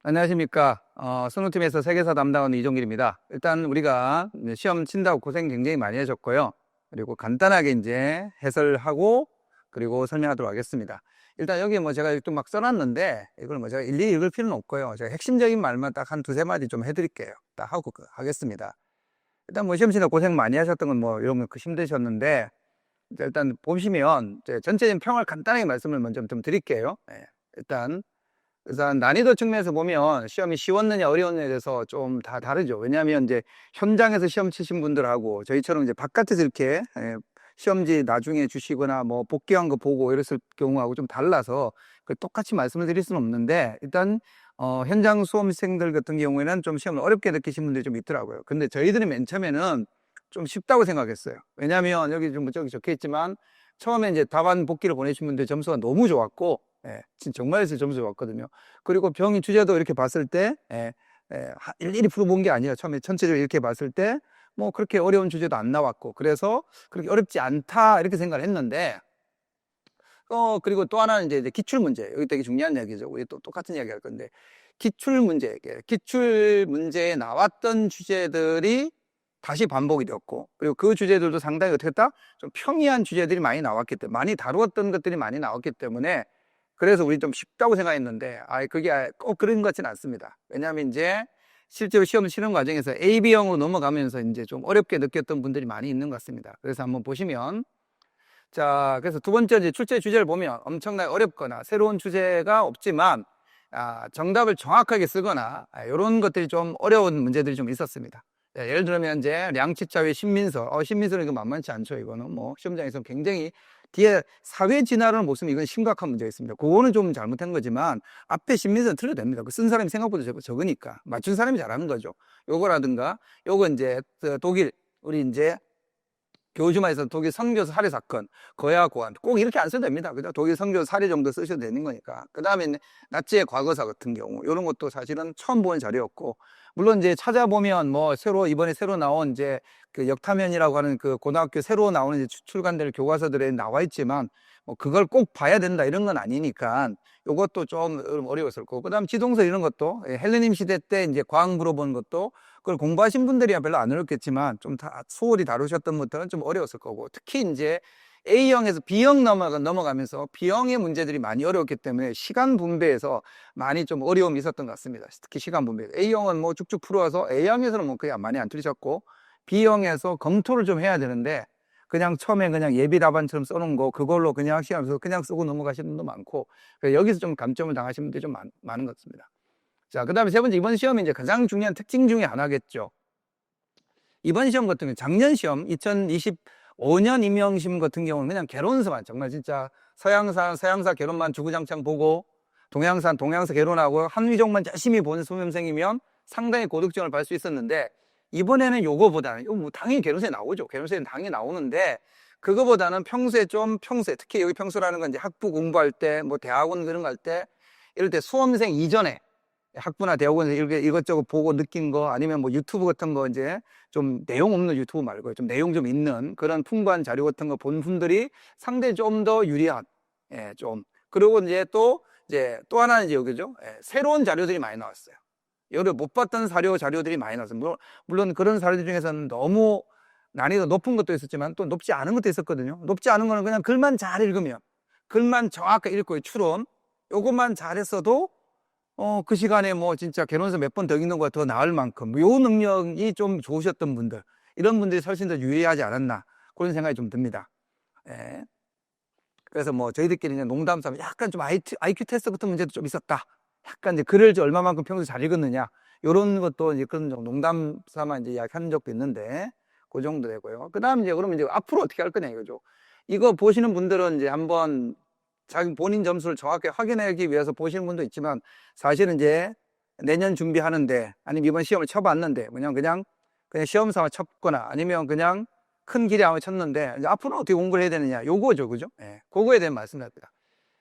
안녕하십니까. 선호팀에서 세계사 담당하는 이종길입니다. 일단 우리가 시험 친다고 고생 굉장히 많이 하셨고요. 그리고 간단하게 이제 해설하고 그리고 설명하도록 하겠습니다. 일단 여기 뭐 제가 좀 막 써놨는데 이걸 뭐 제가 일일이 읽을 필요는 없고요. 제가 핵심적인 말만 딱 한 두세 마디 좀 해드릴게요. 딱 하고 하겠습니다. 일단 뭐 시험 친다고 고생 많이 하셨던 건 뭐 이런 거 힘드셨는데 일단 보시면 전체적인 평을 간단하게 말씀을 먼저 좀 드릴게요. 일단 난이도 측면에서 보면 시험이 쉬웠느냐 어려웠느냐에 대해서 좀 다 다르죠. 왜냐하면 이제 현장에서 시험 치신 분들하고 저희처럼 이제 바깥에서 이렇게 시험지 나중에 주시거나 뭐 복귀한 거 보고 이랬을 경우하고 좀 달라서 똑같이 말씀을 드릴 수는 없는데 일단 현장 수험생들 같은 경우에는 좀 시험을 어렵게 느끼신 분들이 좀 있더라고요. 근데 저희들이 맨 처음에는 좀 쉽다고 생각했어요. 왜냐하면 여기 좀 저기 적혀 있지만 처음에 이제 답안 복귀를 보내신 분들 점수가 너무 좋았고 진짜 정말 점수 좋았거든요. 그리고 병인 주제도 이렇게 봤을 때 일일이 풀어본 게 아니라 처음에 전체적으로 이렇게 봤을 때 뭐 그렇게 어려운 주제도 안 나왔고 그래서 그렇게 어렵지 않다 이렇게 생각을 했는데 그리고 또 하나는 이제 기출 문제. 여기 되게 중요한 이야기죠. 우리 또 똑같은 이야기 할 건데 기출 문제에 나왔던 주제들이 다시 반복이 되었고 그리고 그 주제들도 상당히 어떻게 했다? 좀 평이한 주제들이 많이 나왔기 때문에 많이 다루었던 것들이 많이 나왔기 때문에 그래서 우리 좀 쉽다고 생각했는데 그게 꼭 그런 것 같지는 않습니다. 왜냐하면 이제 실제로 시험 치는 과정에서 AB형으로 넘어가면서 이제 좀 어렵게 느꼈던 분들이 많이 있는 것 같습니다. 그래서 한번 보시면 자, 그래서 두 번째 이제 출제 주제를 보면 엄청나게 어렵거나 새로운 주제가 없지만 정답을 정확하게 쓰거나 이런 것들이 좀 어려운 문제들이 좀 있었습니다. 예를 들면 이제 량치차의 신민서, 신민서는 이거 만만치 않죠. 이거는 뭐 시험장에서 굉장히 뒤에 사회 진화를 못 쓰면 이건 심각한 문제가 있습니다. 그거는 좀 잘못한 거지만 앞에 신민서는 틀려도 됩니다. 그 쓴 사람이 생각보다 적으니까 맞춘 사람이 잘하는 거죠. 요거라든가 요거 이제 독일 우리 이제 교주마에서 독일 선교사 살해 사건, 거야 고안 꼭 이렇게 안 써도 됩니다. 그죠? 독일 선교사 살해 정도 쓰셔도 되는 거니까. 그 다음에 나치의 과거사 같은 경우 이런 것도 사실은 처음 보는 자료였고 물론 이제 찾아보면 뭐 이번에 새로 나온 이제 그 역타면이라고 하는 그 고등학교 새로 나오는 이제 출간될 교과서들에 나와 있지만 뭐 그걸 꼭 봐야 된다 이런 건 아니니까 이것도 좀 어려웠을 거고 그다음 지동서 이런 것도 헬레님 시대 때 이제 과학 물어본 것도 그걸 공부하신 분들이야 별로 안 어렵겠지만 좀 소홀히 다루셨던 분들은 좀 어려웠을 거고 특히 이제 A형에서 B형 넘어가면서 B형의 문제들이 많이 어려웠기 때문에 시간 분배에서 많이 좀 어려움이 있었던 것 같습니다. 특히 시간 분배. A형은 뭐 쭉쭉 풀어와서 A형에서는 뭐 거의 많이 안 틀리셨고 B형에서 검토를 좀 해야 되는데 그냥 처음에 그냥 예비 답안처럼 써놓은 거 그걸로 그냥 시험에서 그냥 쓰고 넘어가시는 분도 많고 여기서 좀 감점을 당하시는 분들이 좀 많은 것 같습니다. 자, 그 다음에 세 번째, 이번 시험이 이제 가장 중요한 특징 중에 하나겠죠. 이번 시험 같은 경우는 작년 시험, 2025년 임용시험 같은 경우는 그냥 개론서만, 정말 진짜 서양사 개론만 주구장창 보고, 동양사 개론하고, 한위종만 열심히 본 수험생이면 상당히 고득점을 받을 수 있었는데, 이번에는 요거보다는, 뭐 당연히 개론서에 나오죠. 개론서에는 당연히 나오는데, 그거보다는 평소에 특히 여기 평소라는 건 이제 학부 공부할 때, 뭐 대학원 그런 거 할 때, 이럴 때 수험생 이전에 학부나 대학원에서 이것저것 보고 느낀 거 아니면 뭐 유튜브 같은 거 이제 좀 내용 없는 유튜브 말고요. 좀 내용 좀 있는 그런 풍부한 자료 같은 거 본 분들이 상당히 좀 더 유리한, 좀. 그리고 이제 또 하나는 이제 여기죠. 새로운 자료들이 많이 나왔어요. 여기를 못 봤던 자료들이 많이 나왔어요. 물론 그런 자료들 중에서는 너무 난이도 높은 것도 있었지만 또 높지 않은 것도 있었거든요. 높지 않은 거는 그냥 글만 잘 읽으면, 글만 정확하게 읽고 추론, 요것만 잘했어도 그 시간에 뭐 진짜 개론서 몇 번 더 읽는 것보다 더 나을 만큼 요 능력이 좀 좋으셨던 분들 이런 분들이 훨씬 더 유리하지 않았나 그런 생각이 좀 듭니다. 예. 그래서 뭐 저희들끼리 이제 농담 삼아 약간 좀 IQ 테스트 같은 문제도 좀 있었다. 약간 이제 글을 얼마만큼 평소에 잘 읽었느냐 이런 것도 이제 그런 농담 삼아 이제 이야기한 적도 있는데 그 정도 되고요. 그다음 이제 그러면 이제 앞으로 어떻게 할 거냐 이거죠. 이거 보시는 분들은 이제 한번 자기 본인 점수를 정확히 확인하기 위해서 보시는 분도 있지만 사실은 이제 내년 준비하는데 아니면 이번 시험을 쳐봤는데 그냥 시험 삼아 쳤거나 아니면 그냥 큰 기대 하고 쳤는데 이제 앞으로 어떻게 공부를 해야 되느냐 요거죠, 그죠? 그거에 대한 말씀드립니다.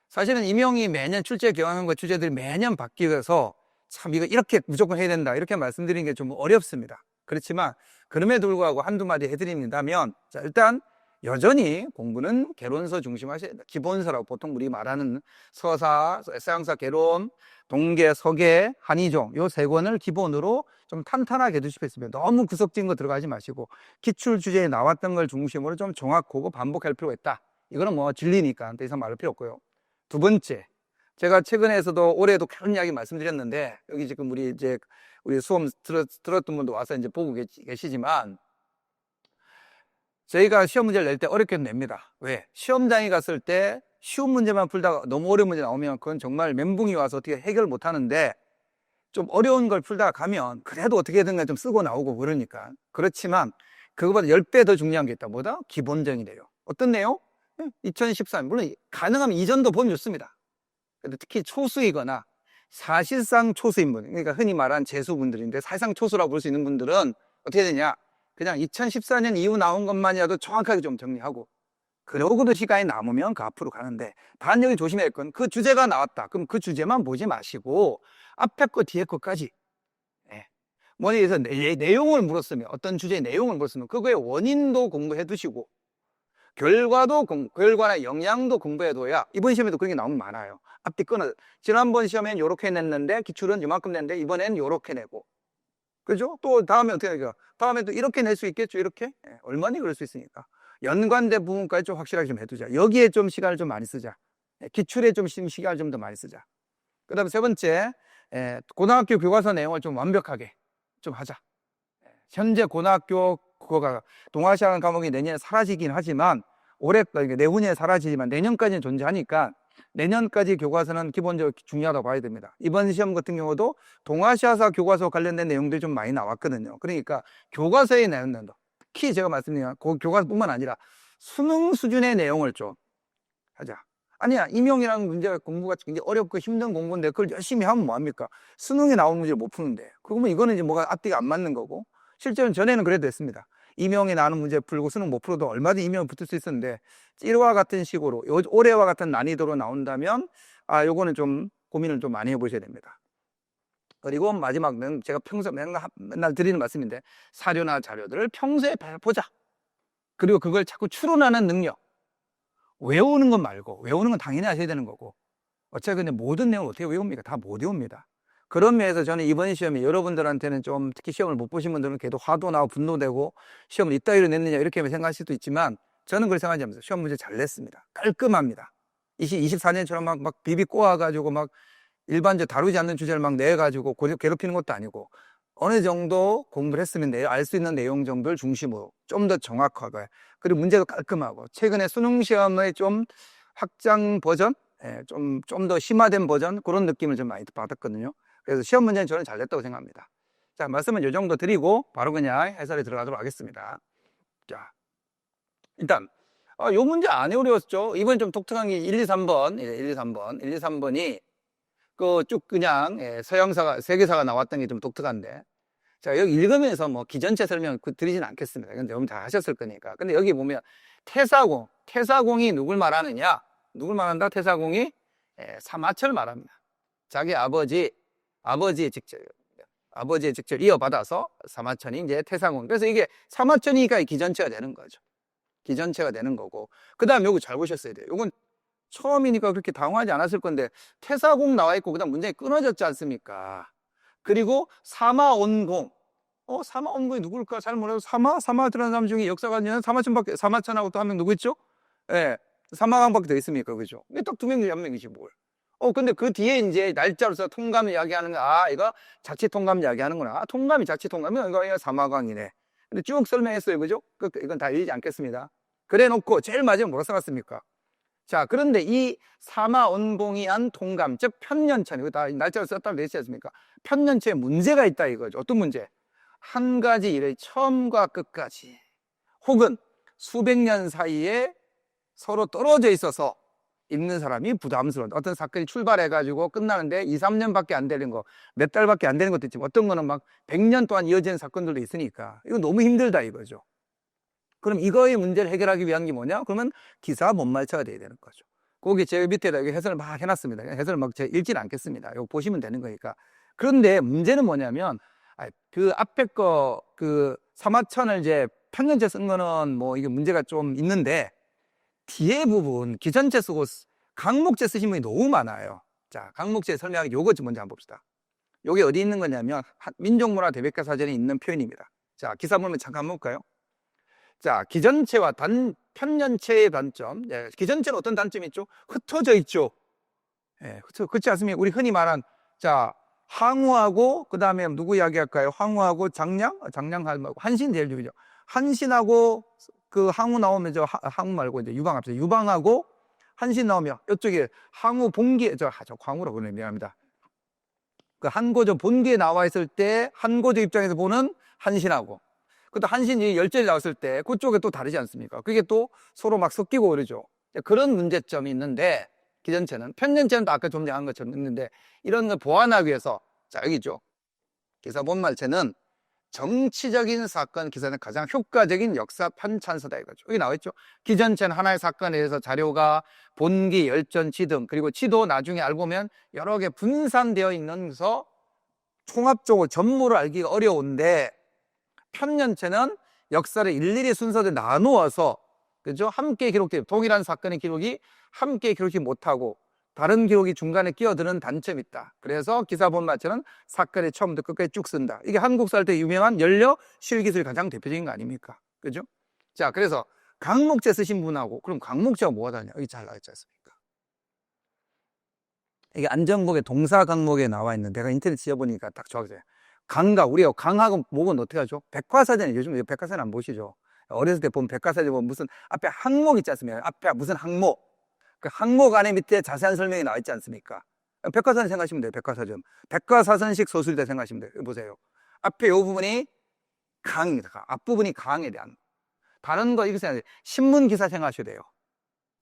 사실은 임용이 매년 출제 경향과 주제들이 매년 바뀌어서 참 이거 이렇게 무조건 해야 된다 이렇게 말씀드리는 게 좀 어렵습니다. 그렇지만 그럼에도 불구하고 한두 마디 해드린다면 자 일단 여전히 공부는 개론서 중심하셔야 돼요. 기본서라고 보통 우리 말하는 서사, 서양사 개론, 동계, 서계, 한의종 요 세 권을 기본으로 좀 탄탄하게 두시겠으면 너무 구석진 거 들어가지 마시고 기출 주제에 나왔던 걸 중심으로 좀 정확하고 반복할 필요가 있다. 이거는 뭐 진리니까 더 이상 말할 필요 없고요. 두 번째, 제가 최근에서도 올해도 그런 이야기 말씀드렸는데 여기 지금 우리 수업 들었던 분도 와서 이제 보고 계시지만 저희가 시험 문제를 낼 때 어렵게 냅니다. 왜? 시험장에 갔을 때 쉬운 문제만 풀다가 너무 어려운 문제 나오면 그건 정말 멘붕이 와서 어떻게 해결 못 하는데 좀 어려운 걸 풀다가 가면 그래도 어떻게든 좀 쓰고 나오고 그러니까. 그렇지만 그거보다 10배 더 중요한 게 있다. 뭐다? 기본적인 내용. 어떤 내용? 2014년. 물론 가능하면 이전도 보면 좋습니다. 근데 특히 초수이거나 사실상 초수인 분, 그러니까 흔히 말하는 재수분들인데 사실상 초수라고 볼 수 있는 분들은 어떻게 되냐? 그냥 2014년 이후 나온 것만이라도 정확하게 좀 정리하고 그러고도 시간이 남으면 그 앞으로 가는데 단 여기 조심해야 할 건 그 주제가 나왔다. 그럼 그 주제만 보지 마시고 앞에 거 뒤에 거까지 뭐니 해서 내용을 물었으면 어떤 주제의 내용을 물었으면 그거의 원인도 공부해 두시고 결과나 영향도 공부해둬야 이번 시험에도 그런 게 나오면 많아요. 앞뒤 끊어. 지난번 시험엔 요렇게 냈는데 기출은 요만큼 냈는데 이번엔 요렇게 내고 그죠? 또 다음에 어떻게 할까? 다음에 또 이렇게 낼 수 있겠죠? 이렇게? 얼마나 그럴 수 있으니까. 연관된 부분까지 좀 확실하게 좀 해두자. 여기에 좀 시간을 좀 많이 쓰자. 기출에 좀 시간을 좀 더 많이 쓰자. 그 다음에 세 번째, 고등학교 교과서 내용을 좀 완벽하게 좀 하자. 현재 고등학교 그거가 동아시아 과목이 내년에 사라지긴 하지만 내후년에 사라지지만 내년까지는 존재하니까 내년까지 교과서는 기본적으로 중요하다고 봐야 됩니다. 이번 시험 같은 경우도 동아시아사 교과서 관련된 내용들이 좀 많이 나왔거든요. 그러니까 교과서의 내용도 특히 제가 말씀드린 교과서뿐만 아니라 수능 수준의 내용을 좀 하자. 아니야, 임용이라는 문제가 공부가 굉장히 어렵고 힘든 공부인데 그걸 열심히 하면 뭐합니까? 수능에 나온 문제를 못 푸는데 그러면 이거는 이제 뭐가 앞뒤가 안 맞는 거고 실제로는 전에는 그래도 했습니다. 임용에 나오는 문제 풀고 수능 못 풀어도 얼마든지 임용 붙을 수 있었는데 이와 같은 식으로 올해와 같은 난이도로 나온다면 요거는 좀 고민을 좀 많이 해보셔야 됩니다. 그리고 마지막은 제가 평소 맨날 드리는 말씀인데 사료나 자료들을 평소에 보자. 그리고 그걸 자꾸 추론하는 능력. 외우는 건 말고 외우는 건 당연히 하셔야 되는 거고 어차피 근데 모든 내용을 어떻게 외웁니까? 다 못 외웁니다. 그런 면에서 저는 이번 시험에 여러분들한테는 좀 특히 시험을 못 보신 분들은 걔도 화도 나고 분노되고 시험을 이따위로 냈느냐 이렇게 생각할 수도 있지만 저는 그렇게 생각하지 않습니다. 시험 문제 잘 냈습니다. 깔끔합니다. 24년처럼 막 비비 꼬아가지고 막 일반적 다루지 않는 주제를 막 내가지고 괴롭히는 것도 아니고 어느 정도 공부를 했으면 알 수 있는 내용 정도를 중심으로 좀 더 정확하게 그리고 문제도 깔끔하고 최근에 수능 시험의 좀 확장 버전 좀 더 심화된 버전 그런 느낌을 좀 많이 받았거든요. 그래서 시험 문제는 저는 잘 됐다고 생각합니다. 자, 말씀은 이 정도 드리고 바로 그냥 해설에 들어가도록 하겠습니다. 자, 일단 요 문제 안 어려웠죠? 이번 좀 독특한 게 1, 2, 3번 1, 2, 3번 1, 2, 3번이 그 쭉 그냥 서양사가 세계사가 나왔던 게 좀 독특한데 자, 여기 읽으면서 뭐 기전체 설명 드리진 않겠습니다. 이건 여러분 다 하셨을 거니까. 근데 여기 보면 태사공이 누굴 말하느냐? 누굴 말한다? 태사공이 사마천을 말합니다. 자기 아버지의 직접 이어받아서 사마천이 이제 태사공. 그래서 이게 사마천이니까 기전체가 되는 거죠. 기전체가 되는 거고. 그 다음 요거 잘 보셨어야 돼요. 요건 처음이니까 그렇게 당황하지 않았을 건데 태사공 나와 있고 그다음 문장이 끊어졌지 않습니까? 그리고 사마온공. 사마온공이 누굴까? 잘 모르고 사마라는 사람 중에 역사관이는 사마천하고 또 한 명 누구 있죠? 사마강밖에 더 있습니까? 그죠? 딱 두 명 중에 한 명이지 뭘. 근데 그 뒤에 이제 날짜로서 통감 이야기하는 거, 이거 자치 통감 이야기하는구나. 통감이 자치 통감이면 이거 사마강이네. 근데 쭉 설명했어요. 그죠? 이건 다 읽지 않겠습니다. 그래 놓고 제일 마지막에 뭐라 써놨습니까? 자, 그런데 이 사마온봉이 한 통감, 즉 편년천, 이거 다 날짜로 썼다고 되지 않습니까? 편년체에 문제가 있다 이거죠. 어떤 문제? 한 가지 일의 처음과 끝까지 혹은 수백 년 사이에 서로 떨어져 있어서 읽는 사람이 부담스러운 어떤 사건이 출발해가지고 끝나는데 2, 3년밖에 안 되는 거, 몇 달밖에 안 되는 것도 있지만 어떤 거는 막 100년 동안 이어지는 사건들도 있으니까 이거 너무 힘들다 이거죠. 그럼 이거의 문제를 해결하기 위한 게 뭐냐? 그러면 기사 못말차가 돼야 되는 거죠. 거기 제 밑에다 해설을 막 해놨습니다. 해설을 막 제가 읽지는 않겠습니다. 이거 보시면 되는 거니까. 그런데 문제는 뭐냐면 그 앞에 거 그 사마천을 이제 편년체 쓴 거는 뭐 이게 문제가 좀 있는데 뒤에 부분 기전체 쓰고 강목체 쓰신 분이 너무 많아요. 자, 강목체 설명하기 요거 좀 먼저 한번 봅시다. 요게 어디 있는 거냐면 민족문화 대백과 사전에 있는 표현입니다. 자, 기사 보면 잠깐 볼까요? 자, 기전체와 편년체의 단점. 예, 기전체는 어떤 단점이 있죠? 흩어져 있죠. 예, 그렇지 않습니까? 우리 흔히 말한, 자, 항우하고, 그 다음에 누구 이야기할까요? 항우하고 장량하고, 한신 제일 중요죠. 한신하고 그 항우 나오면 항우 말고 이제 유방 합시다. 유방하고 한신 나오면 이쪽에 항우 본기에, 저 광우라고 그러네. 미안합니다. 그 한고조 본기에 나와 있을 때 한고조 입장에서 보는 한신하고, 그것도 한신이 열전이 나왔을 때 그쪽에 또 다르지 않습니까? 그게 또 서로 막 섞이고 그러죠. 그런 문제점이 있는데, 기전체는, 편년체는 또 아까 좀 전에 한 것처럼 있는데, 이런 걸 보완하기 위해서, 자, 여기 있죠. 기사 본말체는 정치적인 사건 기사는 가장 효과적인 역사 편찬서다 이거죠. 여기 나와 있죠. 기전체는 하나의 사건에 대해서 자료가 본기, 열전, 지등, 그리고 지도 나중에 알고 보면 여러 개 분산되어 있는서 총합적으로 전무를 알기가 어려운데, 편년체는 역사를 일일이 순서대로 나누어서, 그죠? 함께 기록돼요. 동일한 사건의 기록이 함께 기록이 못하고 다른 기록이 중간에 끼어드는 단점이 있다. 그래서 기사 본말체는 사건의 처음부터 끝까지 쭉 쓴다. 이게 한국사 할 때 유명한 연려 실기술이 가장 대표적인 거 아닙니까? 그죠? 자, 그래서 강목체 쓰신 분하고, 그럼 강목체가 뭐가 다르냐? 여기 잘 나와있지 않습니까? 이게 안전목의 동사 강목에 나와 있는, 내가 인터넷 지어보니까 딱 정확해요. 강과, 우리가 강하고 목은 어떻게 하죠? 백과사전에, 요즘 백과사전 안 보시죠? 어렸을 때 보면 백과사전 보면 무슨 앞에 항목 있지 않습니까? 앞에 무슨 항목. 그 항목 안에 밑에 자세한 설명이 나와 있지 않습니까? 백과사전 생각하시면 돼요. 백과사전. 백과사전식 서술이다 생각하시면 돼요. 보세요. 앞에 이 부분이 강입니다. 앞부분이 강에 대한. 다른 거 이렇게 생각해요. 신문기사 생각하셔야 돼요.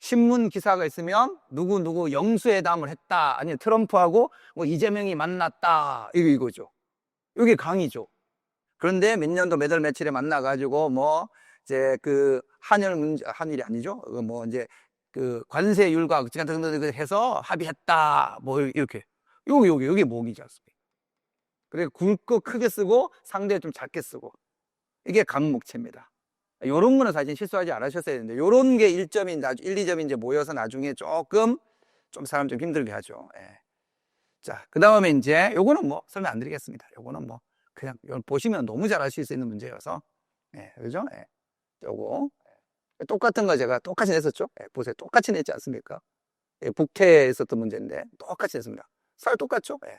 신문기사가 있으면 누구 영수회담을 했다. 아니면 트럼프하고 뭐 이재명이 만났다. 이거죠. 이게 강이죠. 그런데 몇 년도 몇 월 며칠에 만나가지고 뭐 이제 그 한일 문제, 한일이 아니죠. 뭐 이제 그 관세 율과 같은 거 해서 합의했다. 뭐 이렇게. 여기 목이지 않습니까? 그래 굵고 크게 쓰고 상대 좀 작게 쓰고. 이게 강목체입니다. 요런 거는 사실 실수하지 않으셨어야 되는데, 요런 게 1점이, 1, 2점이 이제 모여서 나중에 조금 좀 사람 좀 힘들게 하죠. 예. 자, 그 다음에 이제 요거는 뭐 설명 안 드리겠습니다. 요거는 뭐 그냥 보시면 너무 잘 아실 수 있는 문제여서. 예, 그죠? 예. 요거. 똑같은 거 제가 똑같이 냈었죠? 예, 보세요. 똑같이 냈지 않습니까? 예, 북태에 있었던 문제인데 똑같이 냈습니다. 살 똑같죠? 예,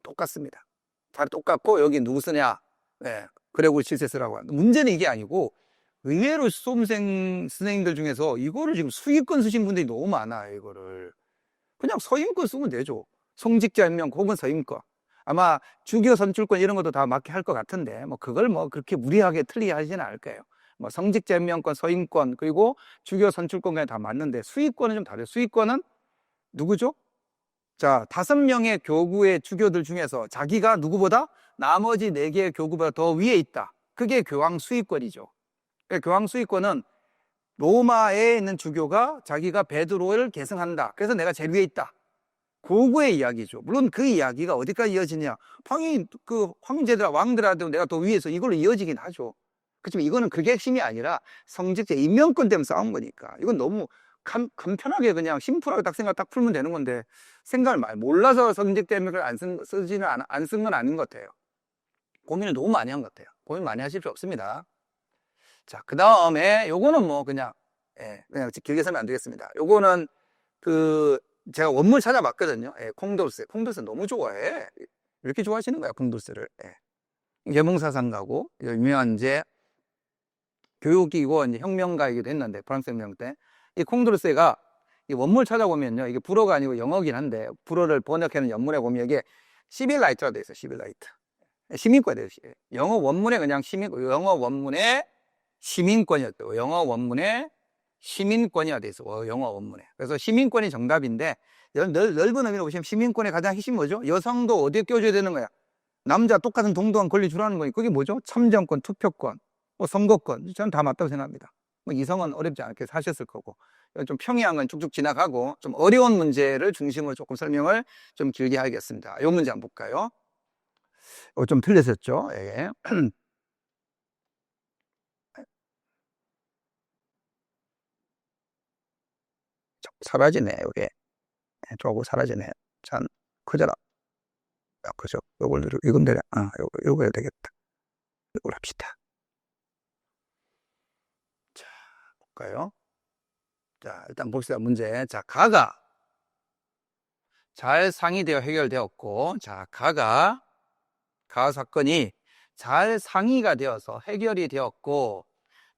똑같습니다. 살 똑같고 여기 누구 쓰냐? 예, 그래고 실세 쓰라고 하는데, 문제는 이게 아니고 의외로 수험생 선생님들 중에서 이거를 지금 수익권 쓰신 분들이 너무 많아요. 이거를 그냥 서임권 쓰면 되죠. 성직자 임명 혹은 서임권. 아마 주교 선출권 이런 것도 다 맞게 할 것 같은데, 뭐 그걸 뭐 그렇게 무리하게 틀리게 하지는 않을 거예요. 뭐 성직자 임명권, 서임권, 그리고 주교 선출권까지 다 맞는데, 수익권은 좀 다르죠. 수익권은 누구죠? 자, 5명의 교구의 주교들 중에서 자기가 누구보다 나머지 4개의 교구보다 더 위에 있다. 그게 교황 수익권이죠. 교황 수익권은 로마에 있는 주교가 자기가 베드로를 계승한다. 그래서 내가 제일 위에 있다. 그거의 이야기죠. 물론 그 이야기가 어디까지 이어지냐. 당연히 그 황제들, 왕들한테 내가 더 위에서 이걸로 이어지긴 하죠. 그렇지만 이거는 그게 핵심이 아니라 성직자 임명권 때문에 싸운 거니까. 이건 너무 간편하게 그냥 심플하게 딱 생각 딱 풀면 되는 건데, 생각을 많이 몰라서 성직자 임명권을 안 쓴 건 아닌 것 같아요. 고민을 너무 많이 한 것 같아요. 고민 많이 하실 필요 없습니다. 자, 그 다음에 요거는 뭐 그냥 그냥 길게 설명 안 드리겠습니다. 요거는 제가 원문 찾아봤거든요. 콩돌스 너무 좋아해. 왜 이렇게 좋아하시는 거야, 콩돌스를? 계몽사상가고 유명한 이제 교육이고 이제 혁명가이기도 했는데, 프랑스 혁명 때 이 콩돌스가 이 원문을 찾아보면요, 이게 불어가 아니고 영어긴 한데 불어를 번역하는 연문에 보면 이게 시빌라이트라고 돼 있어요. 시빌라이트. 시민권이 돼요. 영어 원문에 그냥 영어 원문에 시민권이었대요. 영어 원문에 시민권이라 돼 있어. 영어 원문에. 그래서 시민권이 정답인데, 넓은 의미로 보시면 시민권의 가장 핵심이 뭐죠? 여성도 어디에 껴줘야 되는 거야? 남자 똑같은 동등한 권리 주라는 거니. 그게 뭐죠? 참정권, 투표권, 뭐 선거권. 저는 다 맞다고 생각합니다. 뭐 이성은 어렵지 않게 사셨을 거고. 좀 평이한 건 쭉쭉 지나가고, 좀 어려운 문제를 중심으로 조금 설명을 좀 길게 하겠습니다. 이 문제 한번 볼까요? 좀 틀렸었죠? 예. 사라지네, 요게. 조하고 사라지네. 참, 크잖아. 그죠? 이건 되려, 요거 해야 되겠다. 이걸 합시다. 자, 볼까요? 자, 일단 봅시다. 문제. 자, 가가 잘 상의되어 해결되었고, 자, 가 사건이 잘 상의가 되어서 해결이 되었고,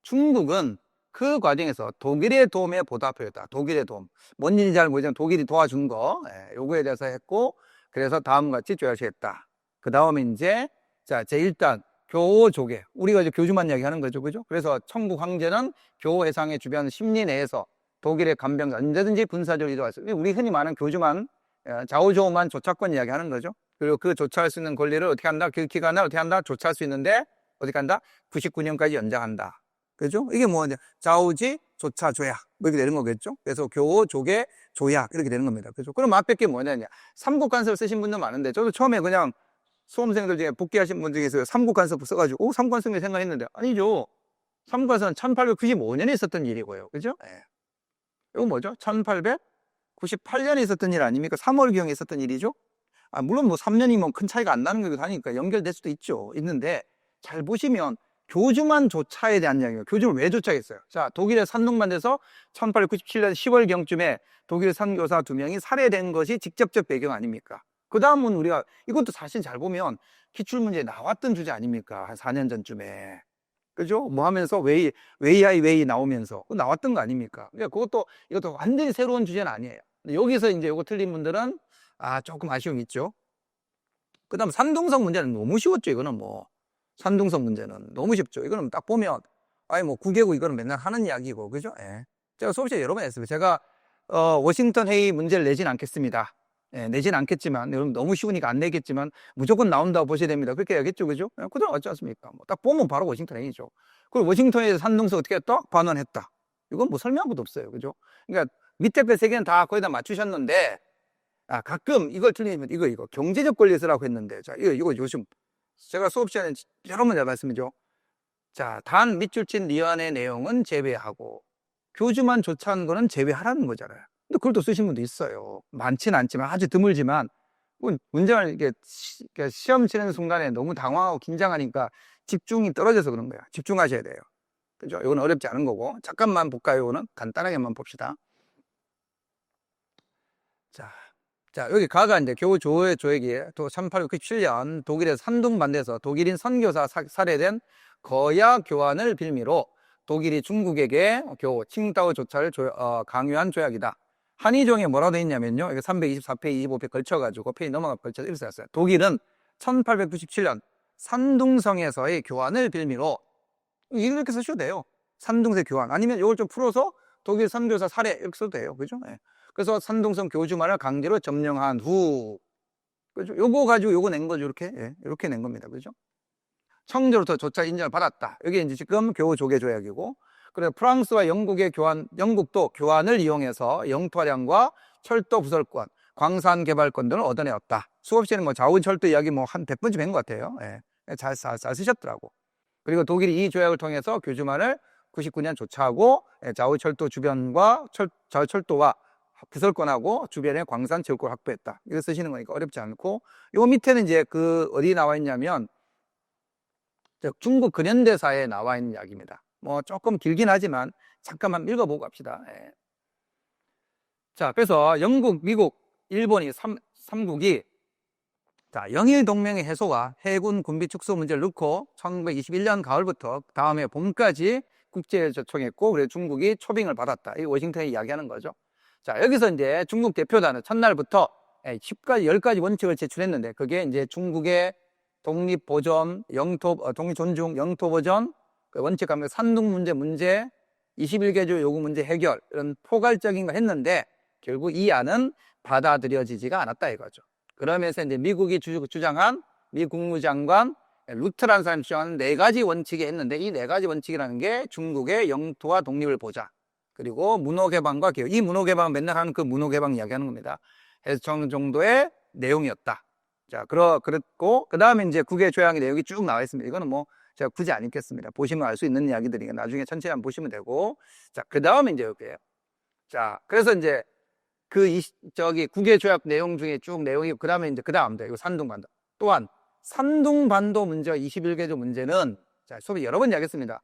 중국은 그 과정에서 독일의 도움에 보답하였다. 독일의 도움. 뭔 일인지 잘 모르지만 독일이 도와준 거, 요거에 대해서 했고, 그래서 다음과 같이 조율했다. 그 다음에 이제, 자, 제1단, 교조개. 우리가 이제 교주만 이야기하는 거죠. 그죠? 그래서 청국 황제는 교해상의 주변 심리 내에서 독일의 간병 언제든지 분사적으로 이동했어요. 우리 흔히 말하는 교주만, 좌우조우만 조차권 이야기하는 거죠. 그리고 그 조차할 수 있는 권리를 어떻게 한다? 그 기간을 어떻게 한다? 조차할 수 있는데, 어떻게 한다? 99년까지 연장한다. 그죠? 이게 뭐냐? 좌우지, 조차, 조약. 뭐 이렇게 되는 거겠죠? 그래서 교, 조계, 조약. 이렇게 되는 겁니다. 그죠? 그럼 앞에 게 뭐냐? 삼국간섭 쓰신 분들 많은데, 저도 처음에 그냥 수험생들 중에 복귀하신 분 중에서 삼국간섭 써가지고, 삼국간섭이 생각했는데, 아니죠. 삼국간섭은 1895년에 있었던 일이고요. 그죠? 예. 이거 뭐죠? 1898년에 있었던 일 아닙니까? 3월경에 있었던 일이죠? 물론 뭐 3년이면 큰 차이가 안 나는 거기도 하니까 연결될 수도 있죠. 있는데, 잘 보시면, 교주만 조차에 대한 이야기예요. 교주를 왜 조차했어요? 자, 독일의 산둥반에서 1897년 10월경쯤에 독일 선교사 2명이 살해된 것이 직접적 배경 아닙니까? 그 다음은 우리가 이것도 사실 잘 보면 기출문제에 나왔던 주제 아닙니까? 한 4년 전쯤에. 그죠? 뭐 하면서 웨이 나오면서 나왔던 거 아닙니까? 그러니까 이것도 완전히 새로운 주제는 아니에요. 여기서 이제 이거 틀린 분들은 조금 아쉬움이 있죠. 그 다음 산둥성 문제는 너무 쉬웠죠. 이거는 뭐. 산둥성 문제는 너무 쉽죠. 이거는 딱 보면, 뭐 국외고 이거는 맨날 하는 이야기고, 그죠? 예. 제가 수업 시간에 여러 번 했어요. 제가, 워싱턴 회의 문제를 내진 않겠습니다. 예, 내진 않겠지만, 여러분 너무 쉬우니까 안 내겠지만, 무조건 나온다고 보셔야 됩니다. 그렇게 해야겠죠, 그죠? 예, 그대로 맞지 않습니까? 뭐 딱 보면 바로 워싱턴 회의죠. 그리고 워싱턴에서 산둥성 어떻게 했다? 반환했다. 이건 뭐 설명한 것도 없어요. 그죠? 그러니까 밑에 그 세 개는 다 거의 다 맞추셨는데, 가끔 이걸 틀리면 이거 경제적 권리 쓰라고 했는데, 자, 이거 요즘 제가 수업 시간에 여러 번 말씀이죠. 자, 단 밑줄 친 리안의 내용은 제외하고 교주만 조차한 거는 제외하라는 거잖아요. 근데 그걸 또 쓰신 분도 있어요. 많지는 않지만 아주 드물지만 문장을 이렇게 시험 치는 순간에 너무 당황하고 긴장하니까 집중이 떨어져서 그런 거야. 집중하셔야 돼요. 그죠? 이건 어렵지 않은 거고. 잠깐만 볼까요? 이거는 간단하게만 봅시다. 자, 여기 가가 이제 교조의 조액이 또 1897년 독일의 산둥반대에서 독일인 선교사 살해된 거야 교환을 빌미로 독일이 중국에게 칭다오 조차를 강요한 조약이다. 한의종에 뭐라고 돼 있냐면요. 이게 324페이지, 25페이지 걸쳐가지고 페이지 걸쳐서 이렇게 썼어요. 독일은 1897년 산둥성에서의 교환을 빌미로 이렇게 쓰셔도 돼요. 산둥성 교환. 아니면 이걸 좀 풀어서 독일 선교사 살해 이렇게 써도 돼요. 그죠? 네. 그래서 산둥성 교주만을 강제로 점령한 후, 그죠? 요거 가지고 요거 낸 거죠. 이렇게. 예, 이렇게 낸 겁니다. 그죠? 청조로부터 조차 인정을 받았다. 여기 이제 지금 교조개 조약이고, 그래서 프랑스와 영국도 교환을 이용해서 영토화량과 철도 부설권, 광산 개발권 등을 얻어내었다. 수업 시에는 뭐 자우철도 이야기 뭐 한 100번쯤 한 것 같아요. 예. 잘 쓰셨더라고. 그리고 독일이 이 조약을 통해서 교주만을 99년 조차하고 자우철도 주변과 자우철도와 부설권하고 주변에 광산 제휴권을 확보했다. 이거 쓰시는 거니까 어렵지 않고, 요 밑에는 이제 어디 나와 있냐면 중국 근현대사에 나와 있는 이야기입니다. 뭐 조금 길긴 하지만 잠깐만 읽어보고 갑시다. 예. 자, 그래서 영국, 미국, 일본이 3국이 영일 동맹의 해소와 해군 군비 축소 문제를 넣고 1921년 가을부터 다음해 봄까지 국제에 초청했고, 그래서 중국이 초빙을 받았다. 이 워싱턴이 이야기하는 거죠. 자, 여기서 이제 중국 대표단은 첫날부터 10가지 원칙을 제출했는데, 그게 이제 중국의 독립 보전, 독립 존중, 영토 보전, 원칙 하면 산둥 문제, 21개조 요구 문제 해결, 이런 포괄적인 걸 했는데, 결국 이 안은 받아들여지지가 않았다 이거죠. 그러면서 이제 미국이 주장한 미 국무장관 루트라는 사람이 주장하는 4가지 원칙이 했는데, 이 4가지 원칙이라는 게 중국의 영토와 독립을 보자. 그리고 문호개방과 개혁. 이 문호개방은 맨날 하는 그 문호개방 이야기하는 겁니다. 해서 정도의 내용이었다. 자, 그랬고, 그 다음에 이제 국외 조약의 내용이 쭉 나와 있습니다. 이거는 뭐 제가 굳이 안 읽겠습니다. 보시면 알 수 있는 이야기들이니까 나중에 천천히 한번 보시면 되고. 자, 그 다음에 이제 여기에요. 자, 그래서 이제 저기 국외조약 내용 중에 쭉 내용이 그 다음에 이제 그 다음입니다. 이거 산둥반도. 또한 산둥반도 문제와 21개조 문제는 자, 수업에 여러 번 이야기했습니다.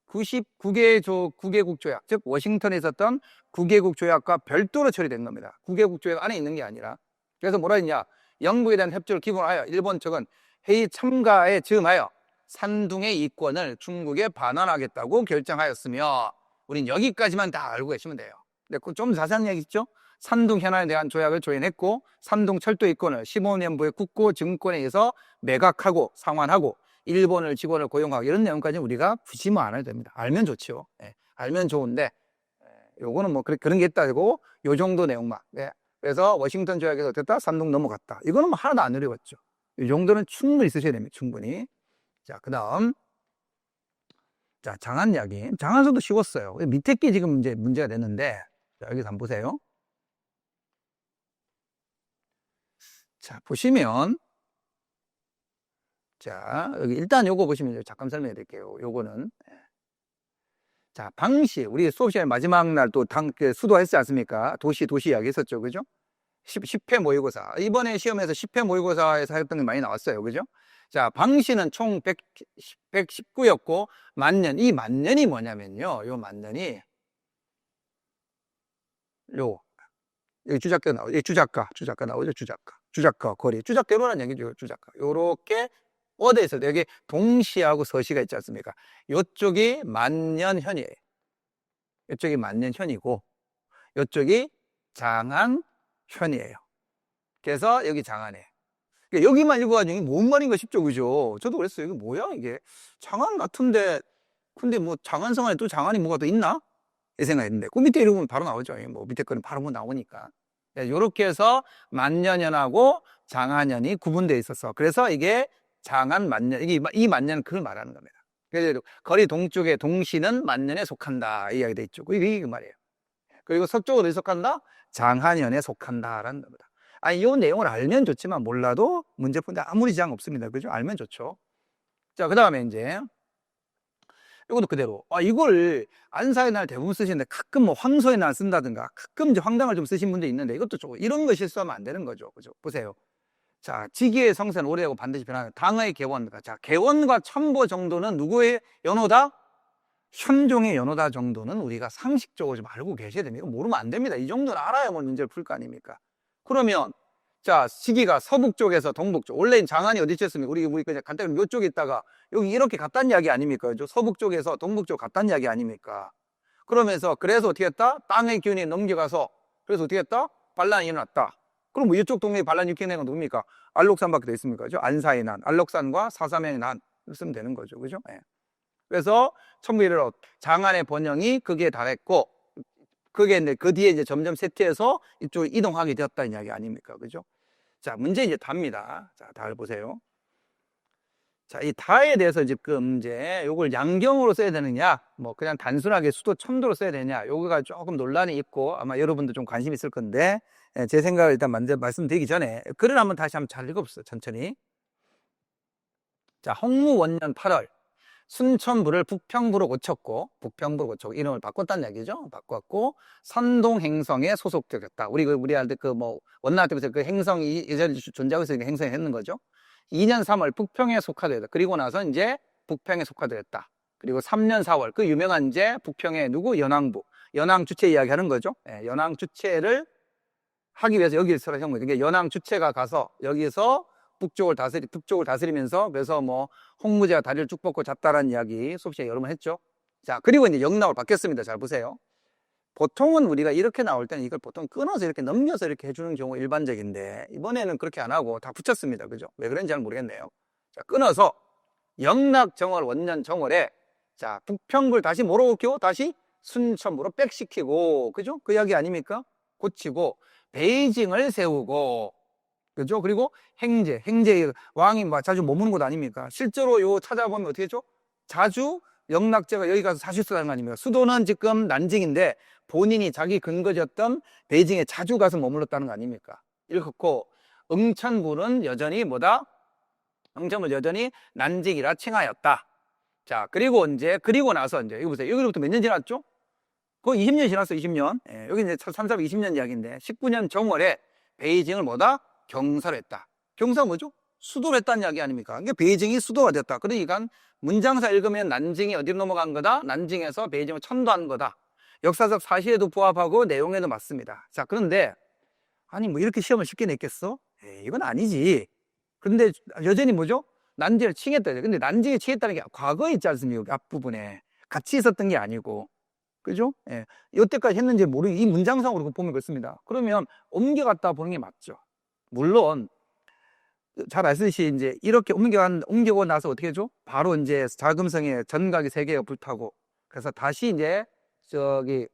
99개국 조약, 즉 워싱턴에 있었던 9개국 조약과 별도로 처리된 겁니다. 9개국 조약 안에 있는 게 아니라. 그래서 뭐라 했냐? 영국에 대한 협조를 기본으로 하여 일본 측은 회의 참가에 즈음하여 산둥의 이권을 중국에 반환하겠다고 결정하였으며 우린 여기까지만 다 알고 계시면 돼요. 근데 좀 자세한 얘기 있죠? 산둥 현안에 대한 조약을 조인했고 산둥 철도 이권을 15년부의 국고 증권에 의해서 매각하고 상환하고 일본을 직원을 고용하고 이런 내용까지 우리가 굳이 뭐 안 해도 됩니다. 알면 좋죠. 예, 알면 좋은데 요거는 뭐 그런 게 있다고 요 정도 내용만. 예, 그래서 워싱턴 조약에서 됐다 산둥 넘어갔다. 이거는 뭐 하나도 안 어려웠죠. 이 정도는 충분히 쓰셔야 됩니다. 충분히. 자, 그 다음. 자, 장안 이야기. 장안서도 쉬웠어요. 밑에 게 지금 이제 문제가 됐는데, 자, 여기서 한번 보세요. 자, 보시면, 자, 여기 일단 요거 보시면 잠깐 설명해 드릴게요. 요거는. 자, 방시. 우리 수업 시간에 마지막 날 또 수도했지 않습니까? 도시 이야기 했었죠. 그죠? 10회 모의고사. 이번에 시험에서 10회 모의고사에서 했던 게 많이 나왔어요. 그죠? 자, 방시는 총 119였고, 만년. 이 만년이 뭐냐면요. 요 만년이, 여기 주작가 나오죠. 주작가 나오죠. 주작가, 거리. 주작대로라는 얘기죠. 주작가. 요렇게 어디에 있어요? 여기 동시하고 서시가 있지 않습니까? 요쪽이 만년현이에요. 요쪽이 만년현이고, 요쪽이 장안현이에요. 그래서 여기 장안에. 여기만 읽어가지고 이게 뭔 말인가 싶죠, 그죠? 저도 그랬어요. 이게 뭐야, 이게? 장안 같은데, 근데 뭐 장안성 안에 또 장안이 뭐가 더 있나? 이 생각했는데, 그 밑에 읽으면 바로 나오죠. 뭐 밑에 거는 바로 뭐 나오니까. 요렇게 해서 만년현하고 장안현이 구분되어 있었어. 그래서 이게 장안 만년, 이 만년은 그걸 말하는 겁니다. 그래서 거리 동쪽의 동시는 만년에 속한다. 이 이야기 돼 있죠. 이게 그 말이에요. 그리고 서쪽으로 속한다? 장안현에 속한다라는 겁니다. 아니, 이 내용을 알면 좋지만 몰라도 문제푼데 아무리 지장 없습니다. 그죠? 알면 좋죠. 자, 그 다음에 이제, 이것도 그대로. 이걸 안사의 날 대부분 쓰시는데 가끔 뭐 황소의 날 쓴다든가 가끔 이제 황당을 좀 쓰신 분도 있는데 이것도 조금 이런 거 실수하면 안 되는 거죠. 그죠? 보세요. 자, 지기의 성세는 오래하고 반드시 변하는 당의 개원과. 자, 개원과 참보 정도는 누구의 연호다? 현종의 연호다 정도는 우리가 상식적으로 좀 알고 계셔야 됩니다. 이거 모르면 안 됩니다. 이 정도는 알아야 뭐 문제를 풀 거 아닙니까? 그러면, 자, 시기가 서북 쪽에서 동북 쪽. 원래 장안이 어디 있었습니까? 우리 그냥 간단히 이쪽에 있다가 여기 이렇게 갔단 이야기 아닙니까? 서북 쪽에서 동북 쪽 갔단 이야기 아닙니까? 그러면서, 그래서 어떻게 했다? 땅의 기운이 넘겨가서, 그래서 어떻게 했다? 반란이 일어났다. 그럼 뭐 이쪽 동네에 반란이 일으키는 건 누굽니까? 알록산밖에 더 있습니까? 그죠? 안사의 난, 알록산과 사삼의 난. 쓰면 되는 거죠. 그죠? 예. 그래서 1911년 장안의 번영이 거기에 달했고, 그게 이제 그 뒤에 이제 점점 세트해서 이쪽으로 이동하게 되었다는 이야기 아닙니까? 그죠? 자, 문제 이제 답니다. 자, 답을 보세요. 자, 이 다에 대해서 지금 이제 요걸 양경으로 써야 되느냐, 뭐 그냥 단순하게 수도 첨도로 써야 되냐, 요거가 조금 논란이 있고 아마 여러분도 좀 관심 있을 건데, 제 생각을 일단 먼저 말씀드리기 전에 글을 한번 다시 한번 잘 읽어봅시다. 천천히. 자, 홍무원년 8월 순천부를 북평부로 고쳤고, 이름을 바꿨다는 얘기죠. 바꿨고, 선동행성에 소속되었다. 우리한테 원나라 때부터 그 행성이 예전에 존재하고 있으니까 행성이 했는 거죠. 2년 3월 북평에 속하되었다. 그리고 나서 이제 북평에 속하되었다. 그리고 3년 4월 그 유명한 이제 북평의 누구? 연왕부. 연왕 주체 이야기 하는 거죠. 예, 연왕 주체를 하기 위해서 여기를 설한 거죠. 그러니까 연왕 주체가 가서 여기서 북쪽을 다스리면서, 그래서 뭐 홍무제가 다리를 쭉 뻗고 잡다라는 이야기 수업 시간에 여러 번 했죠. 자, 그리고 이제 영락으로 바뀌었습니다. 잘 보세요. 보통은 우리가 이렇게 나올 때는 이걸 보통 끊어서 이렇게 넘겨서 이렇게 해주는 경우가 일반적인데, 이번에는 그렇게 안 하고 다 붙였습니다. 그죠? 왜 그런지 잘 모르겠네요. 자, 끊어서 영락 정월 원년 정월에, 자, 북평부를 다시 뭐로 옮기고 다시 순천부로 백시키고, 그죠? 그 이야기 아닙니까? 고치고 베이징을 세우고, 그죠? 그리고 행제 왕이 막 자주 머무는 곳 아닙니까? 실제로 요 찾아보면 어떻게 했죠? 자주 영락제가 여기 가서 사실 쓰다는 거 아닙니까? 수도는 지금 난징인데 본인이 자기 근거지였던 베이징에 자주 가서 머물렀다는 거 아닙니까? 이렇고, 응천부는 여전히 뭐다? 응천부는 여전히 난징이라 칭하였다. 자, 그리고 나서 이제 이거 보세요. 여기로부터 몇 년 지났죠? 거의 20년 지났어, 20년. 예, 여기 이제 320년 이야기인데, 19년 정월에 베이징을 뭐다? 경사로 했다. 경사 뭐죠? 수도로 했다는 이야기 아닙니까? 그러니까 베이징이 수도가 됐다. 그러니까 문장사 읽으면 난징이 어디로 넘어간 거다? 난징에서 베이징을 천도한 거다. 역사적 사실에도 부합하고 내용에도 맞습니다. 자, 그런데 아니 뭐 이렇게 시험을 쉽게 냈겠어? 에이, 이건 아니지. 그런데 여전히 뭐죠? 난징을 칭했다. 근데 난징이 칭했다는 게 과거에 있지 않습니까? 앞부분에. 같이 있었던 게 아니고. 그죠? 예. 여태까지 했는지 모르는 이 문장상으로 보면 그렇습니다. 그러면 옮겨갔다 보는 게 맞죠. 물론 잘 아시듯이 이제 이렇게 옮겨고 나서 어떻게 해줘? 바로 이제 자금성에 전각이 3개가 불타고 그래서 다시 이제 저기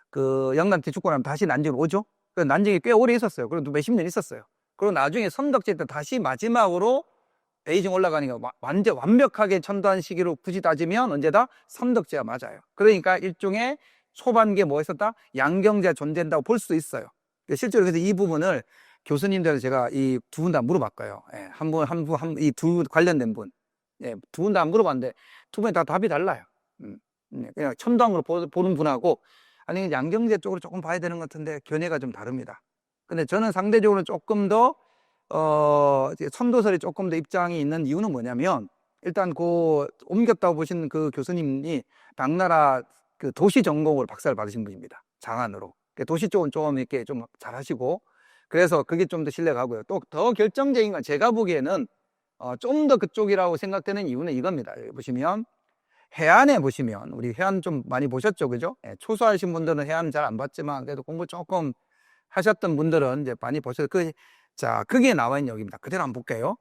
그 영남티 죽고 나면 다시 난징으로 오죠. 그 난징이 꽤 오래 있었어요. 그리고 몇십 년 있었어요. 그리고 나중에 선덕제 때 다시 마지막으로 베이징 올라가니까 완전 완벽하게 천도한 시기로 굳이 따지면 언제다? 선덕제가 맞아요. 그러니까 일종의 초반기에 뭐 했었다? 양경제가 존재한다고 볼 수도 있어요. 실제로 그래서 이 부분을 교수님들 제가 이 두 분 다 물어봤고요. 예, 이 두 관련된 분. 예, 두 분 다 물어봤는데 두 분이 다 답이 달라요. 그냥 천도한 걸 보는 분하고 아니 양경제 쪽으로 조금 봐야 되는 것 같은데 견해가 좀 다릅니다. 근데 저는 상대적으로 조금 더 천도설이 조금 더 입장이 있는 이유는 뭐냐면 일단 그 옮겼다고 보신 그 교수님이 당나라 그 도시 전공으로 박사를 받으신 분입니다. 장안으로. 도시 쪽은 좀 이렇게 좀 잘하시고 그래서 그게 좀 더 신뢰가고요. 또 더 결정적인 건 제가 보기에는 좀 더 그쪽이라고 생각되는 이유는 이겁니다. 여기 보시면 해안에 보시면 우리 해안 좀 많이 보셨죠, 그죠? 예, 초수하신 분들은 해안 잘 안 봤지만 그래도 공부 조금 하셨던 분들은 이제 많이 보셔서 자, 그게 나와 있는 여기입니다. 그대로 한번 볼게요.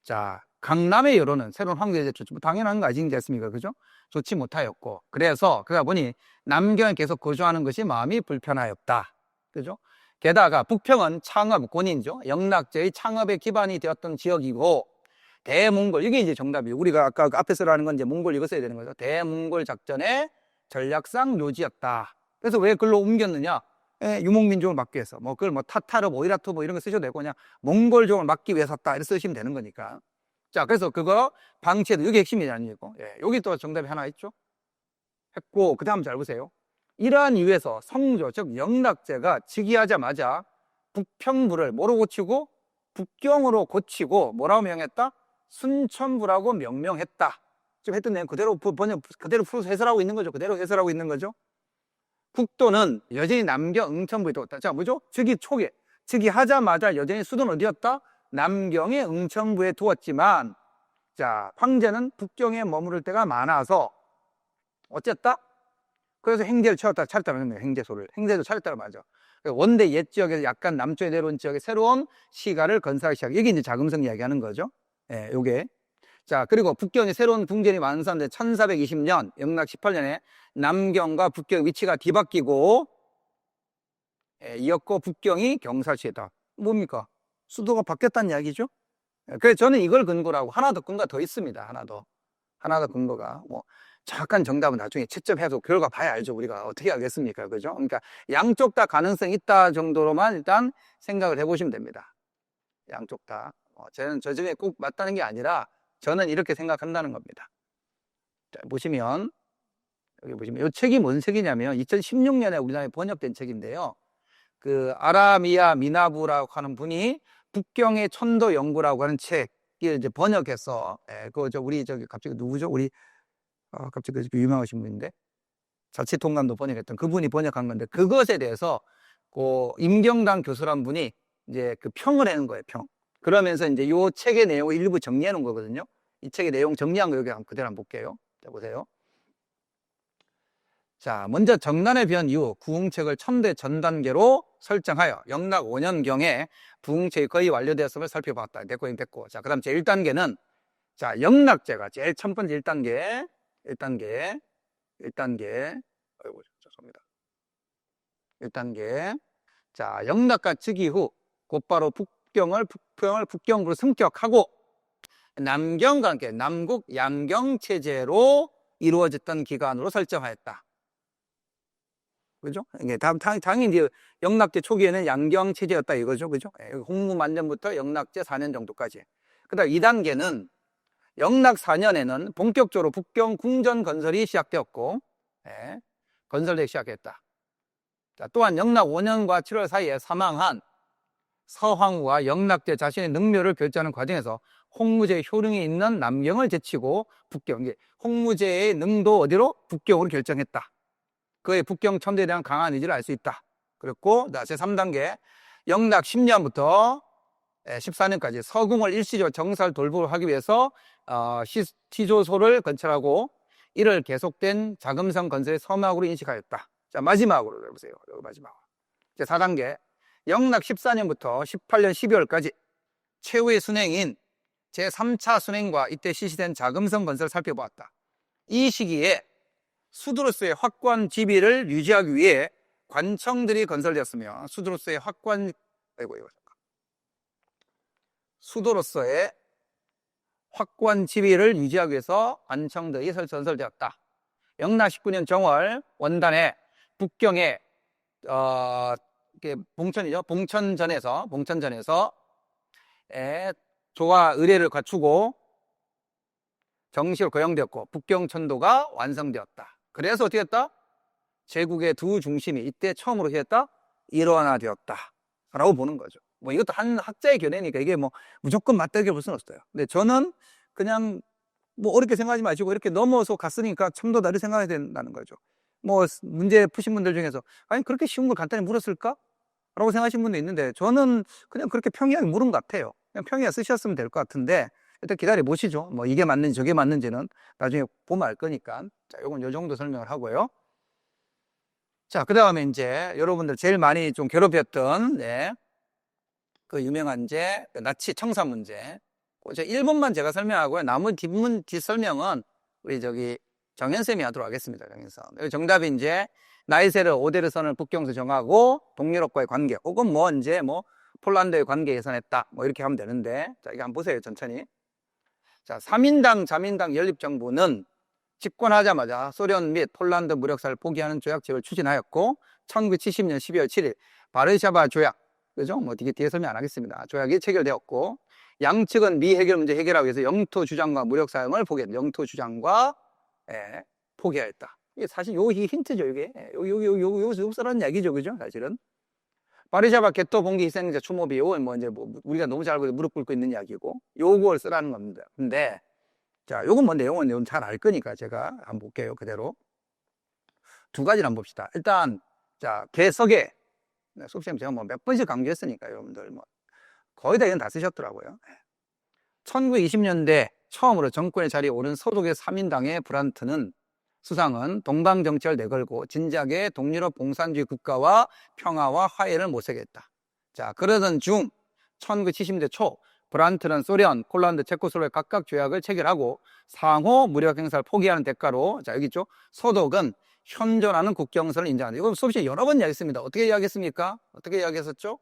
자, 강남의 여론은 새로운 황제에 좋지, 당연한 거 아니겠습니까? 그죠? 좋지 못하였고. 그래서, 그러다 보니 남경에 계속 거주하는 것이 마음이 불편하였다. 그죠? 게다가 북평은 창업, 권인이죠. 영락제의 창업의 기반이 되었던 지역이고, 대몽골, 이게 이제 정답이에요. 우리가 아까 앞에서라는 건 이제 몽골 이거 써야 되는 거죠. 대몽골 작전의 전략상 묘지였다. 그래서 왜 글로 옮겼느냐? 유목민족을 막기 위해서 뭐 그걸 뭐 타타르, 오이라토 뭐 이런 거 쓰셔도 되고 그냥 몽골족을 막기 위해서 샀다 이렇게 쓰시면 되는 거니까. 자, 그래서 그거 방치해도 이게 핵심이 아니고 여기 또 정답이 하나 있죠. 했고 그 다음 잘 보세요. 이러한 이유에서 성조 즉 영락제가 즉위하자마자 북평부를 뭐로 고치고 북경으로 고치고 뭐라고 명했다? 순천부라고 명명했다. 지금 했던 내용 그대로 그대로 풀어서 해설하고 있는 거죠. 그대로 해설하고 있는 거죠. 국도는 여전히 남경 응천부에 뒀다. 자, 뭐죠? 즉위하자마자 여전히 수도는 어디였다? 남경의 응천부에 두었지만, 자, 황제는 북경에 머무를 때가 많아서 어쨌다? 그래서 행제를 차렸다는 거예요. 행제도 차렸다는 말이죠. 원대 옛 지역에서 약간 남쪽에 내려온 지역에 새로운 시가를 건설하기 시작. 여기 이제 자금성 이야기하는 거죠. 예, 요게. 자, 그리고 북경에 새로운 궁전이 완성된 1420년, 영락 18년에 남경과 북경 위치가 뒤바뀌고, 이었고 북경이 경사시했다. 뭡니까? 수도가 바뀌었다는 이야기죠? 그래서 저는 이걸 근거로 하고 하나 더 근거가 더 있습니다. 하나 더 근거가. 뭐, 정확한 정답은 나중에 채점해서 결과 봐야 알죠. 우리가 어떻게 알겠습니까? 그죠? 그러니까 양쪽 다 가능성이 있다 정도로만 일단 생각을 해보시면 됩니다. 양쪽 다. 저는 저 중에 꼭 맞다는 게 아니라 저는 이렇게 생각한다는 겁니다. 자, 보시면, 여기 보시면, 이 책이 뭔 책이냐면, 2016년에 우리나라에 번역된 책인데요. 그, 아라미야 미나부라고 하는 분이 북경의 천도 연구라고 하는 책을 이제 번역해서, 우리 갑자기 누구죠? 갑자기 유명하신 분인데, 자치통감도 번역했던 그분이 번역한 건데, 그것에 대해서, 임경당 교수란 분이 이제 그 평을 하는 거예요, 평. 그러면서 이제 이 책의 내용을 일부 정리해 놓은 거거든요. 이 책의 내용 정리한 거 여기 그대로 한번 볼게요. 자, 보세요. 자, 먼저 정난의 변 이후 부흥책을 첨대 전단계로 설정하여 영락 5년경에 부흥책이 거의 완료되었음을 살펴봤다. 됐고. 자, 그 다음 제1단계는 자, 영락제가 제일 첫 번째 1단계. 아이고, 죄송합니다. 1단계. 자, 영락과 즉위 후 곧바로 북경으로 승격하고 남경과 함께 남국 양경 체제로 이루어졌던 기간으로 설정하였다. 그죠? 이게 당연히 이제 영락제 초기에는 양경 체제였다 이거죠. 그죠? 홍무 만년부터 영락제 4년 정도까지. 그다음 2단계는 영락 4년에는 본격적으로 북경 궁전 건설이 시작되었고, 건설되기 시작했다. 자, 또한 영락 5년과 7월 사이에 사망한 서황후가 영락제 자신의 능묘를 결정하는 과정에서 홍무제의 효능이 있는 남경을 제치고 북경, 홍무제의 능도 어디로? 북경으로 결정했다. 그의 북경 천도에 대한 강한 의지를 알 수 있다. 그랬고, 제3단계 영락 10년부터 14년까지 서궁을 일시적으로 정살 돌보를 하기 위해서 시티조소를 건설하고 이를 계속된 자금성 건설의 서막으로 인식하였다. 자, 마지막으로 해보세요. 여기 마지막으로. 제4단계 영락 14년부터 18년 12월까지 최후의 순행인 제3차 순행과 이때 실시된 자금성 건설을 살펴보았다. 이 시기에 수도로서의 확고한 지위를 유지하기 위해 관청들이 건설되었으며 수도로서의 확고한 지위를 유지하기 위해서 관청들이 건설되었다. 영락 19년 정월 원단에 북경에 봉천이죠. 봉천전에서 조화 의례를 갖추고 정식으로 거행되었고 북경천도가 완성되었다. 그래서 어떻게 했다? 제국의 두 중심이 이때 처음으로 했다? 일원화되었다 라고 보는 거죠. 뭐 이것도 한 학자의 견해니까 이게 뭐 무조건 맞다고 볼 수는 없어요. 근데 저는 그냥 뭐 어렵게 생각하지 마시고 이렇게 넘어서 갔으니까 참 더 나를 생각해야 된다는 거죠. 뭐 문제 푸신 분들 중에서 아니 그렇게 쉬운 걸 간단히 물었을까? 라고 생각하시는 분도 있는데 저는 그냥 그렇게 평이하게 물은 것 같아요. 그냥 평이하게 쓰셨으면 될 것 같은데 일단 기다려 보시죠. 뭐 이게 맞는지 저게 맞는지는 나중에 보면 알 거니까. 자, 요건 요 정도 설명을 하고요. 자, 그 다음에 이제 여러분들 제일 많이 좀 괴롭혔던 그 유명한 나치 청산 문제. 제 1번만 제가 설명하고요. 나머지 뒷설명은 우리 정현쌤이 하도록 하겠습니다. 정현쌤. 정답이 이제 나이세르 오데르선을 북경에서 정하고 동유럽과의 관계 혹은 폴란드의 관계 개선했다. 뭐 이렇게 하면 되는데 자, 이거 한번 보세요. 천천히. 자, 3인당 자민당 연립정부는 집권하자마자 소련 및 폴란드 무력사를 포기하는 조약책을 추진하였고 1970년 12월 7일 바르샤바 조약, 그죠? 뭐 뒤에 설명 안 하겠습니다. 조약이 체결되었고 양측은 미해결 문제 해결하기 위해서 영토 주장과 무력 사용을 포기했다. 영토 주장과 포기하였다. 이게 사실 이게 힌트죠. 이게 여기서 쓰라는 얘기죠, 그죠? 사실은 바르샤바 게토 봉기 희생자 추모 비용 우리가 너무 잘 알고 무릎 꿇고 있는 이야기고 요걸 쓰라는 겁니다. 근데 자, 요건 뭐 내용은 잘 알 거니까 제가 한번 볼게요. 그대로 두 가지를 한번 봅시다. 일단 자, 개석에 수업시간에 제가 뭐 몇 번씩 강조했으니까 여러분들 뭐 거의 다 이건 다 쓰셨더라고요. 1920년대 처음으로 정권의 자리에 오른 서독의 3인당의 브란트는 수상은 동방정치를 내걸고 진작에 동유럽 공산주의 국가와 평화와 화해를 모색했다. 자, 그러던 중 1970년대 초 브란트는 소련, 폴란드, 체코슬로바키아 각각 조약을 체결하고 상호 무력 행사를 포기하는 대가로 자, 여기 있죠. 서독은 현존하는 국경선을 인정한다. 이건 수업시간에 여러 번 이야기했습니다. 어떻게 이야기했습니까? 어떻게 이야기했었죠?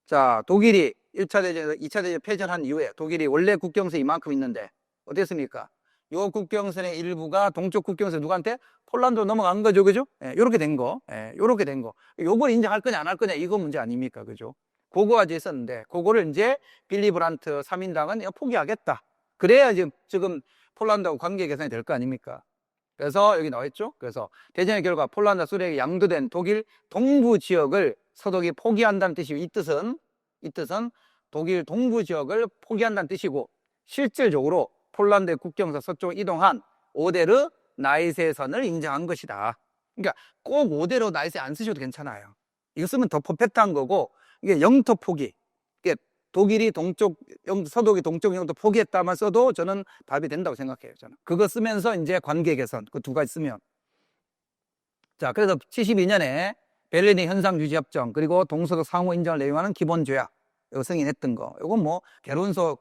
자, 독일이 1차 대전, 2차 대전 패전한 이후에 독일이 원래 국경선이 이만큼 있는데 어땠습니까? 요 국경선의 일부가 동쪽 국경선 누구한테? 폴란드로 넘어간 거죠, 그죠? 요렇게 된 거, 요렇게 된 거. 요걸 인정할 거냐 안 할 거냐 이거 문제 아닙니까, 그죠? 그거가 있었는데 그거를 이제 빌리 브란트 3인당은 포기하겠다. 그래야 지금 폴란드하고 관계 개선이 될 거 아닙니까? 그래서 여기 나와 있죠. 그래서 대전의 결과 폴란드와 소련에게 양도된 독일 동부 지역을 서독이 포기한다는 뜻이고 이 뜻은 독일 동부 지역을 포기한다는 뜻이고 실질적으로 폴란드의 국경에서 서쪽으로 이동한 오데르 나이세선을 인정한 것이다. 그러니까 꼭 오데르 나이세 안 쓰셔도 괜찮아요. 이거 쓰면 더 퍼펙트한 거고 이게 영토 포기. 이게 독일이 서독이 동쪽 영토 포기했다만 써도 저는 답이 된다고 생각해요. 저는 그거 쓰면서 이제 관계 개선 그 두 가지 쓰면 자, 그래서 72년에 베를린 현상 유지 협정 그리고 동서독 상호 인정을 내용하는 기본 조약 이거 승인했던 거. 이건 뭐 개론서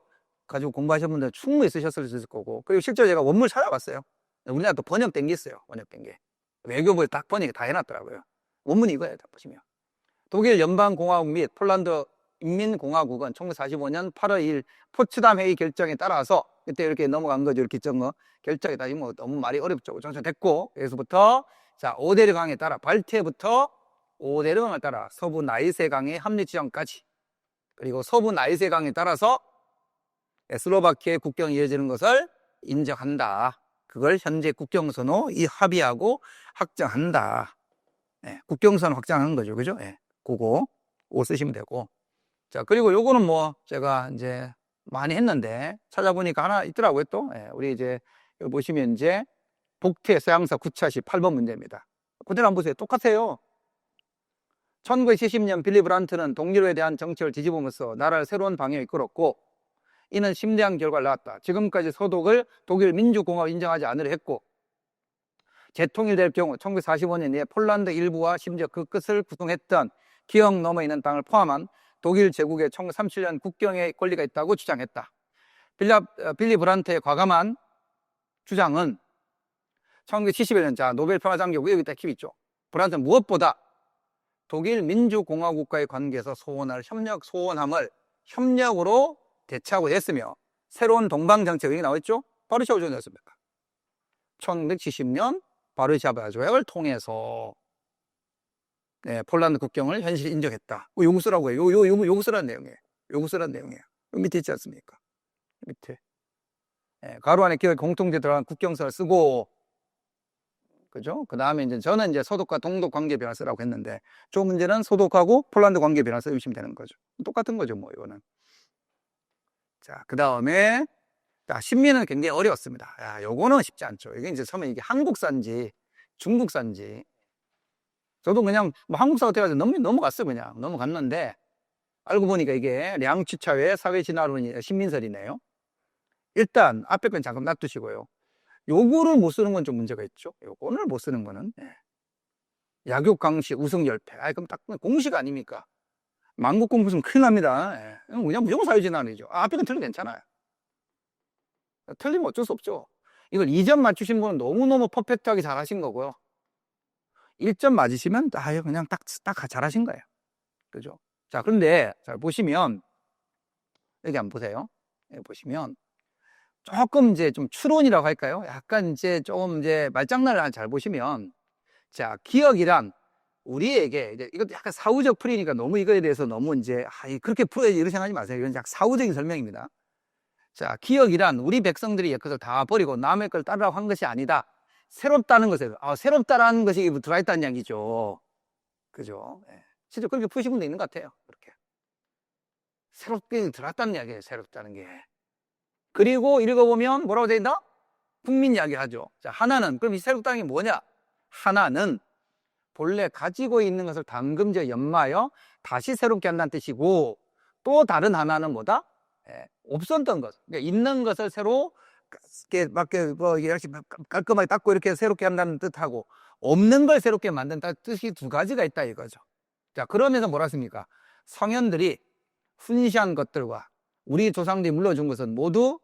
가지고 공부하신 분들 충분히 쓰셨을 수 있을 거고 그리고 실제로 제가 원문 찾아봤어요. 우리나라 또 번역된 게 있어요. 번역된 게 외교부에 딱 번역이 다 해놨더라고요. 원문이 이거예요. 다 보시면 독일 연방공화국 및 폴란드 인민공화국은 1945년 8월 2일 포츠담 회의 결정에 따라서 그때 이렇게 넘어간 거죠. 이렇게 결정이 다 뭐 너무 말이 어렵죠. 정착됐고 여기서부터 자 오데르 강에 따라 발트해부터 오데르 강을 따라 서부 나이세 강의 합리 지점까지 그리고 서부 나이세 강에 따라서 슬로바키아의 국경이 이어지는 것을 인정한다. 그걸 현재 국경선호 이 합의하고 확정한다. 예, 국경선 확정하는 거죠. 그죠? 예, 그거 쓰시면 되고. 자, 그리고 요거는 뭐 제가 이제 많이 했는데 찾아보니까 하나 있더라고요 또. 예, 우리 이제 여기 보시면 이제 복태 서양사 9차시 8번 문제입니다. 그대로 한번 보세요. 똑같아요. 1970년 빌리 브란트는 동유럽에 대한 정책을 뒤집으면서 나라를 새로운 방향에 이끌었고 이는 심대한 결과를 낳았다. 지금까지 소독을 독일 민주공화국을 인정하지 않으려 했고 재통일될 경우 1945년 이에 폴란드 일부와 심지어 그 끝을 구성했던 기억 넘어 있는 땅을 포함한 독일 제국의 1937년 국경의 권리가 있다고 주장했다. 빌리 브란트의 과감한 주장은 1971년 자 노벨 평화장려고 여기 딱 킵 있죠. 브란트는 무엇보다 독일 민주공화국과의 관계에서 소원함을 협력으로 대체하고 했으며 새로운 동방정책이 나왔죠. 바르샤바 조약이었습니다. 1970년 바르샤바 조약을 통해서 네, 폴란드 국경을 현실 인정했다. 요거 쓰라고 해요. 요거 쓰라는 내용이에요. 요거 쓰라는 내용이에요. 여기 밑에 있지 않습니까? 밑에. 네, 가로 안에 기억 공통제 들어간 국경선을 쓰고, 그죠? 그 다음에 이제 저는 이제 소독과 동독 관계 변화 쓰라고 했는데, 저 문제는 소독하고 폴란드 관계 변화 써주시면 되는 거죠. 똑같은 거죠, 뭐, 이거는. 자, 그 다음에, 신민은 굉장히 어려웠습니다. 야, 요거는 쉽지 않죠. 이게 이제 처음에 이게 한국산지, 중국산지, 저도 그냥 뭐 한국사 같아가지고 넘어갔어요. 그냥 넘어갔는데 알고 보니까 이게 량취차회 사회진화론 신민설이네요. 일단 앞에 건 잠깐 놔두시고요. 요거를 못 쓰는 건 좀 문제가 있죠. 요거를 못 쓰는 거는 약욕 강시 우승 열패. 그럼 딱 공식 아닙니까? 만국공 무슨 큰일 납니다. 그냥 무조건 사회진화론이죠. 앞에 건 틀리면 괜찮아요. 틀리면 어쩔 수 없죠. 이걸 2점 맞추신 분은 너무너무 퍼펙트하게 잘하신 거고요. 1점 맞으시면 그냥 딱 잘하신 거예요. 그죠? 자, 그런데 잘 보시면 여기 한번 보세요. 여기 보시면 조금 이제 좀 추론이라고 할까요? 약간 이제 조금 이제 말장난을 잘 보시면 자, 기억이란 우리에게 이제 이것도 약간 사후적 풀이니까 너무 이거에 대해서 너무 이제 그렇게 풀어야지 이렇게 생각하지 마세요. 이건 약간 사후적인 설명입니다. 자, 기억이란 우리 백성들이 옛것을 다 버리고 남의 걸 따르라고 한 것이 아니다. 새롭다는 것에 새롭다라는 것이 들어있다는 이야기죠. 그죠? 예. 실제 그렇게 푸신 분도 있는 것 같아요. 그렇게 새롭게 들어왔다는 이야기예요. 새롭다는 게. 그리고 읽어보면 뭐라고 되어 있나? 국민 이야기 하죠. 자, 하나는 그럼 이 새롭다는 게 뭐냐? 하나는 본래 가지고 있는 것을 당금제 연마하여 다시 새롭게 한다는 뜻이고 또 다른 하나는 뭐다? 없었던 것. 그러니까 있는 것을 새로 이렇게 깔끔하게 닦고 이렇게 새롭게 한다는 뜻하고 없는 걸 새롭게 만든다는 뜻이 두 가지가 있다 이거죠. 자, 그러면서 뭐라 했습니까? 성현들이 훈시한 것들과 우리 조상들이 물려준 것은 모두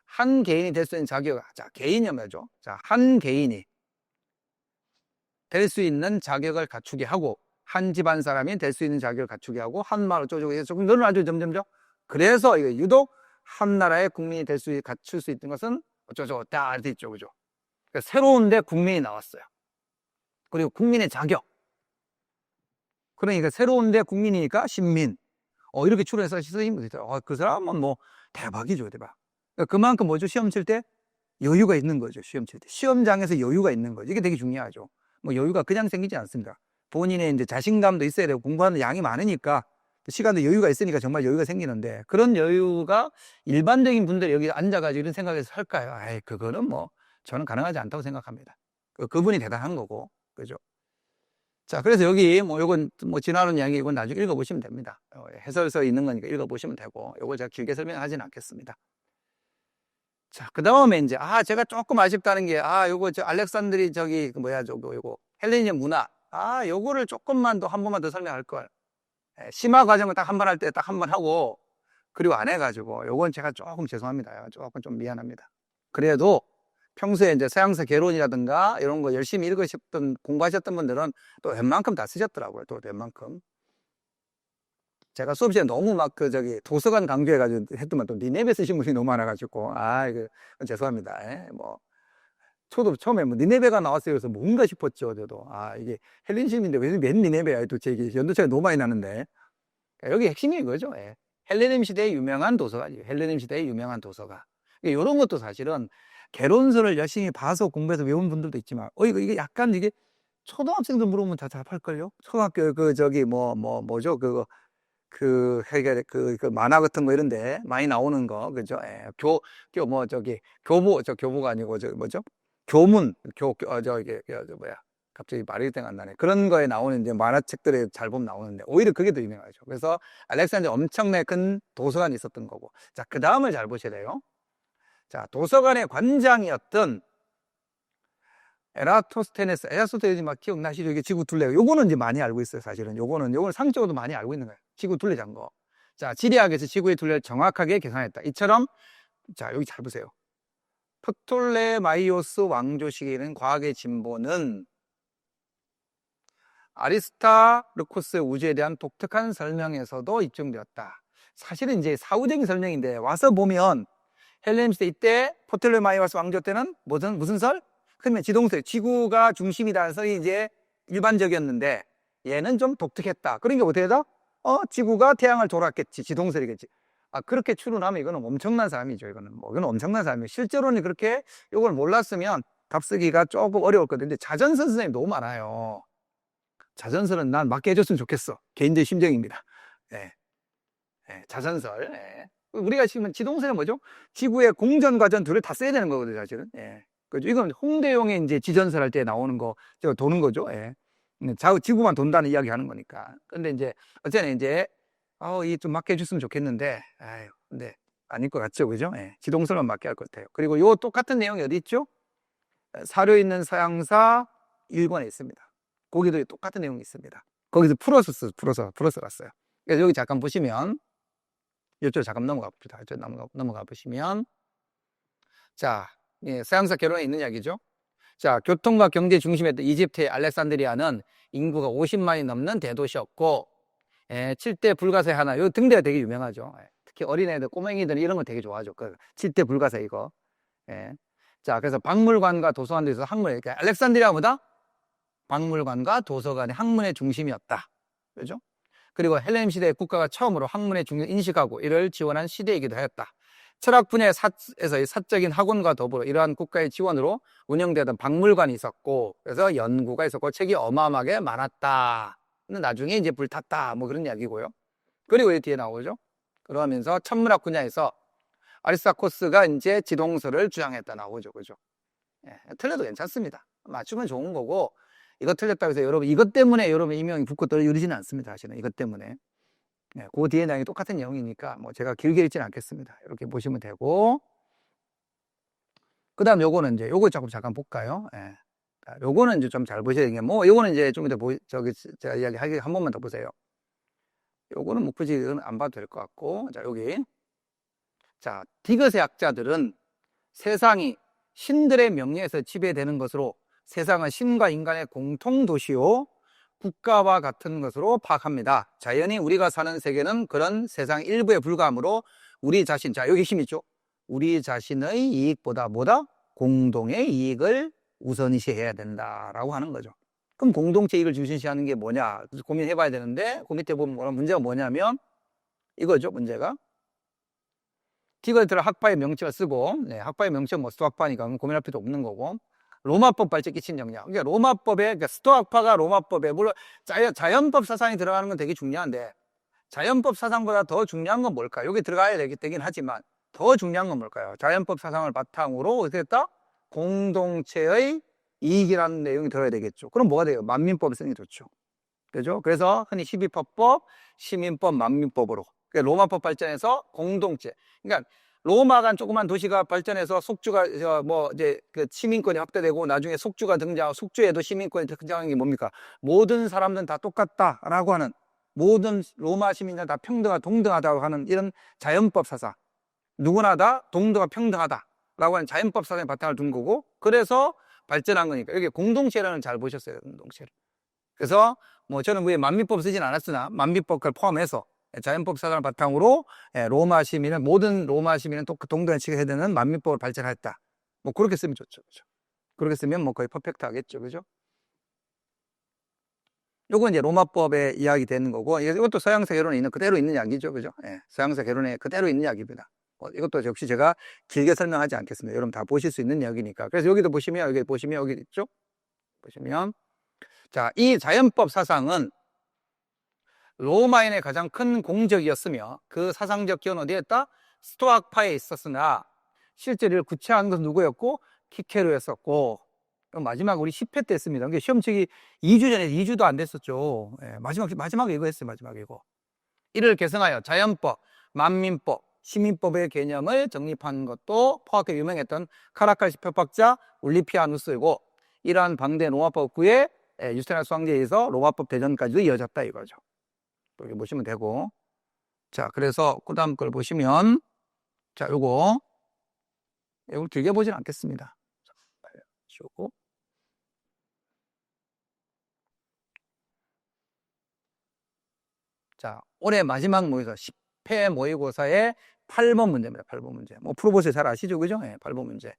한 개인이 될 수 있는 자격. 자, 개인이 뭐죠? 자, 한 개인이 될 수 있는 자격을 갖추게 하고 한 집안 사람이 될 수 있는 자격을 갖추게 하고 한 말 어쩌고 해서 조금 늘어나죠 점점점. 그래서 이거 유독 한 나라의 국민이 갖출 수 있는 것은 어쩌고 다 이렇게 있죠, 그죠? 그러니까 새로운데 국민이 나왔어요. 그리고 국민의 자격. 그러니까 새로운데 국민이니까 신민. 이렇게 추론해서 쓰시면 돼요. 그 사람은 뭐 대박이죠, 대박. 그러니까 그만큼 뭐죠? 시험 칠 때 여유가 있는 거죠. 시험 칠 때 시험장에서 여유가 있는 거죠. 이게 되게 중요하죠. 뭐 여유가 그냥 생기지 않습니다. 본인의 이제 자신감도 있어야 되고 공부하는 양이 많으니까. 시간도 여유가 있으니까 정말 여유가 생기는데 그런 여유가 일반적인 분들이 여기 앉아가지고 이런 생각에서 할까요? 그거는 뭐 저는 가능하지 않다고 생각합니다. 그분이 대단한 거고, 그죠? 자, 그래서 여기 뭐 요건 뭐 지나는 이야기 이건 나중에 읽어보시면 됩니다. 해설서에 있는 거니까 읽어보시면 되고 요걸 제가 길게 설명하지는 않겠습니다. 자, 그 다음에 이제 제가 조금 아쉽다는 게 요거 알렉산드리 요거 헬레니즘 문화 요거를 조금만 더 한 번만 더 설명할 걸. 심화 과정을 딱 한 번 할 때 딱 한 번 하고 그리고 안 해가지고 요건 제가 조금 죄송합니다. 조금 좀 미안합니다. 그래도 평소에 이제 서양사 개론이라든가 이런 거 열심히 읽으셨던 공부하셨던 분들은 또 웬만큼 다 쓰셨더라고요. 또 웬만큼. 제가 수업 시간에 너무 도서관 강조해가지고 했더만 또 니네베 쓰신 분이 너무 많아가지고 이거 죄송합니다. 저도 처음에 니네베가 나왔어요. 그래서 뭔가 싶었죠. 저도 이게 헬레니즘인데 웬 니네베야? 도대체 이게 연도차가 너무 많이 나는데 여기 핵심이 이거죠. 헬레니즘 시대의 유명한 도서가 헬레니즘 시대의 유명한 도서가 이런 것도 사실은 개론서를 열심히 봐서 공부해서 외운 분들도 있지만, 이게 약간 이게 초등학생들 물어보면 다 답할걸요? 초등학교 뭐죠? 그 만화 같은 거 이런데 많이 나오는 거, 그죠? 예, 교보가 아니고, 뭐죠? 교문, 뭐야. 갑자기 말이 생각 안 나네. 그런 거에 나오는 이제 만화책들에 잘 보면 나오는데, 오히려 그게 더 유명하죠. 그래서 알렉산더 엄청나게 큰 도서관이 있었던 거고. 자, 그 다음을 잘 보셔야 돼요. 자, 도서관의 관장이었던 에라토스테네스 막 기억나시죠? 이게 지구 둘레. 요거는 이제 많이 알고 있어요, 사실은. 요거는 상적으로도 많이 알고 있는 거예요. 지구 둘레 잔거. 자, 지리학에서 지구의 둘레를 정확하게 계산했다. 이처럼, 자, 여기 잘 보세요. 프톨레마이오스 왕조 시기에는 과학의 진보는 아리스타르코스의 우주에 대한 독특한 설명에서도 입증되었다. 사실은 이제 사후적인 설명인데, 와서 보면 헬레니즘 시대 이때 프톨레마이오스 왕조 때는 무슨 설? 그러면 지동설, 지구가 중심이라는 설이 이제 일반적이었는데, 얘는 좀 독특했다. 그러니까 어떻게 해다? 지구가 태양을 돌았겠지. 지동설이겠지. 그렇게 추론하면 이거는 엄청난 사람이죠. 이거는 엄청난 사람이에요. 실제로는 그렇게 이걸 몰랐으면 답쓰기가 조금 어려웠거든요. 근데 자전설 선생님 너무 많아요. 자전설은 난 맞게 해줬으면 좋겠어. 개인적인 심정입니다. 예. 예, 자전설. 예. 우리가 지금 지동설은 뭐죠? 지구의 공전과 전 둘을 다 써야 되는 거거든요, 사실은. 예. 그죠? 이건 홍대용의 이제 지전설 할 때 나오는 거, 제가 도는 거죠. 예. 지구만 돈다는 이야기 하는 거니까. 근데 이제, 어쨌든 이제, 이 좀 맞게 해줬으면 좋겠는데, 근데 아닐 것 같죠, 그죠? 예. 지동설만 맞게 할 것 같아요. 그리고 요 똑같은 내용이 어디 있죠? 사료 있는 서양사 1권에 있습니다. 거기도 똑같은 내용이 있습니다. 거기서 풀어서 갔어요. 그래서 여기 잠깐 보시면, 이쪽 잠깐 넘어가 봅시다. 이쪽 넘어가 보시면, 자, 예, 서양사 결혼에 있는 이야기죠. 자, 교통과 경제 중심이었던 이집트의 알렉산드리아는 인구가 50만이 넘는 대도시였고, 7대 불가사의 하나, 요 등대가 되게 유명하죠. 특히 어린애들, 꼬맹이들 이런 거 되게 좋아하죠. 7대 불가사 이거. 자, 그래서 박물관과 도서관도 있어서 그러니까 알렉산드리아가 뭐다? 박물관과 도서관의 학문의 중심이었다. 그죠? 그리고 헬레니즘 시대의 국가가 처음으로 학문의 중요를 인식하고 이를 지원한 시대이기도 하였다. 철학 분야에서 사적인 학원과 더불어 이러한 국가의 지원으로 운영되던 박물관이 있었고, 그래서 연구가 있었고, 책이 어마어마하게 많았다. 나중에 이제 불탔다. 뭐 그런 이야기고요. 그리고 이 뒤에 나오죠. 그러면서 천문학 분야에서 아리스타코스가 이제 지동설을 주장했다 나오죠. 그죠? 틀려도 괜찮습니다. 맞추면 좋은 거고, 이거 틀렸다고 해서 여러분, 이것 때문에 여러분 이명이 붙고 떨어지지는 않습니다. 사실은 이것 때문에. 그 뒤에 내용이 똑같은 내용이니까 뭐 제가 길게 읽지는 않겠습니다. 이렇게 보시면 되고, 그 다음 요거는 이제 요거 잠깐 볼까요? 요거는 이제 좀 잘 보셔야 되는 게, 요거는 이제 좀 이따 제가 이야기하기 한 번만 더 보세요. 요거는 뭐 굳이 안 봐도 될 것 같고, 자, 여기. 자, 디귿의 학자들은 세상이 신들의 명예에서 지배되는 것으로 세상은 신과 인간의 공통 도시요 국가와 같은 것으로 파악합니다. 자연히 우리가 사는 세계는 그런 세상 일부에 불과하므로 우리 자신, 자, 여기 힘 있죠? 우리 자신의 이익보다 공동의 이익을 우선시해야 된다라고 하는 거죠. 그럼 공동체 이익을 우선시하는 게 뭐냐? 고민해 봐야 되는데, 그 밑에 보면 문제가 뭐냐면 이거죠, 문제가. 디귿들 학파의 명칭을 쓰고, 학파의 명칭은 뭐 스토학파니까 고민할 필요 없는 거고, 로마법 발전에 끼친 영향. 그러니까 그러니까 스토학파가 로마법에, 물론 자연법 사상이 들어가는 건 되게 중요한데, 자연법 사상보다 더 중요한 건 뭘까요? 여기 들어가야 되긴 하지만, 더 중요한 건 뭘까요? 자연법 사상을 바탕으로 어떻게 했다? 공동체의 이익이라는 내용이 들어야 되겠죠. 그럼 뭐가 돼요? 만민법을 쓰는 게 좋죠. 그죠? 그래서 흔히 12법법, 시민법, 만민법으로. 그러니까 로마법 발전해서 공동체. 그러니까 로마가 조그만 도시가 발전해서 속주가 이제 그 시민권이 확대되고 나중에 속주가 등장하고 속주에도 시민권이 등장하는 게 뭡니까? 모든 사람들은 다 똑같다라고 하는, 모든 로마 시민들 다 동등하다고 하는 이런 자연법 사상. 누구나 다 동등하고 평등하다라고 하는 자연법 사상의 바탕을 둔 거고, 그래서 발전한 거니까. 여기 공동체라는 잘 보셨어요, 공동체를. 그래서 뭐 저는 왜 만민법 쓰진 않았으나 만민법을 포함해서 자연법 사상을 바탕으로 모든 로마 시민은 동등한 취급해야 되는 만민법을 발전했다. 뭐 그렇게 쓰면 좋죠. 그죠? 그렇게 쓰면 뭐 거의 퍼펙트 하겠죠. 그죠? 요건 이제 로마법에 이야기 되는 거고, 이것도 서양사 결론에 그대로 있는 이야기죠. 그죠? 서양사 결론에 그대로 있는 이야기입니다. 이것도 역시 제가 길게 설명하지 않겠습니다. 여러분 다 보실 수 있는 이야기니까. 그래서 여기도 보시면, 여기 있죠? 보시면. 자, 이 자연법 사상은 로마인의 가장 큰 공적이었으며 그 사상적 기원 어디에 있다? 스토아파에 있었으나 실제로 구체화한 것은 누구였고? 키케로였었고, 마지막 우리 10회 때 했습니다. 시험 치기 2주 전에 2주도 안 됐었죠. 예, 마지막에 이거 했어요. 마지막에 이거. 이를 계승하여 자연법, 만민법, 시민법의 개념을 정립한 것도 포악하게 유명했던 카라칼시 법학자 울리피아누스이고, 이러한 방대 로마법 후에 유스티니아누스 황제에 의해서 로마법 대전까지도 이어졌다 이거죠. 여기 보시면 되고. 자, 그래서 그 다음 걸 보시면, 자, 이걸 길게 보진 않겠습니다. 쉬우고. 자, 올해 마지막 모의고사, 10회 모의고사의 8번 문제입니다. 8번 문제. 뭐 풀어보세요. 잘 아시죠? 그죠? 예, 8번 문제.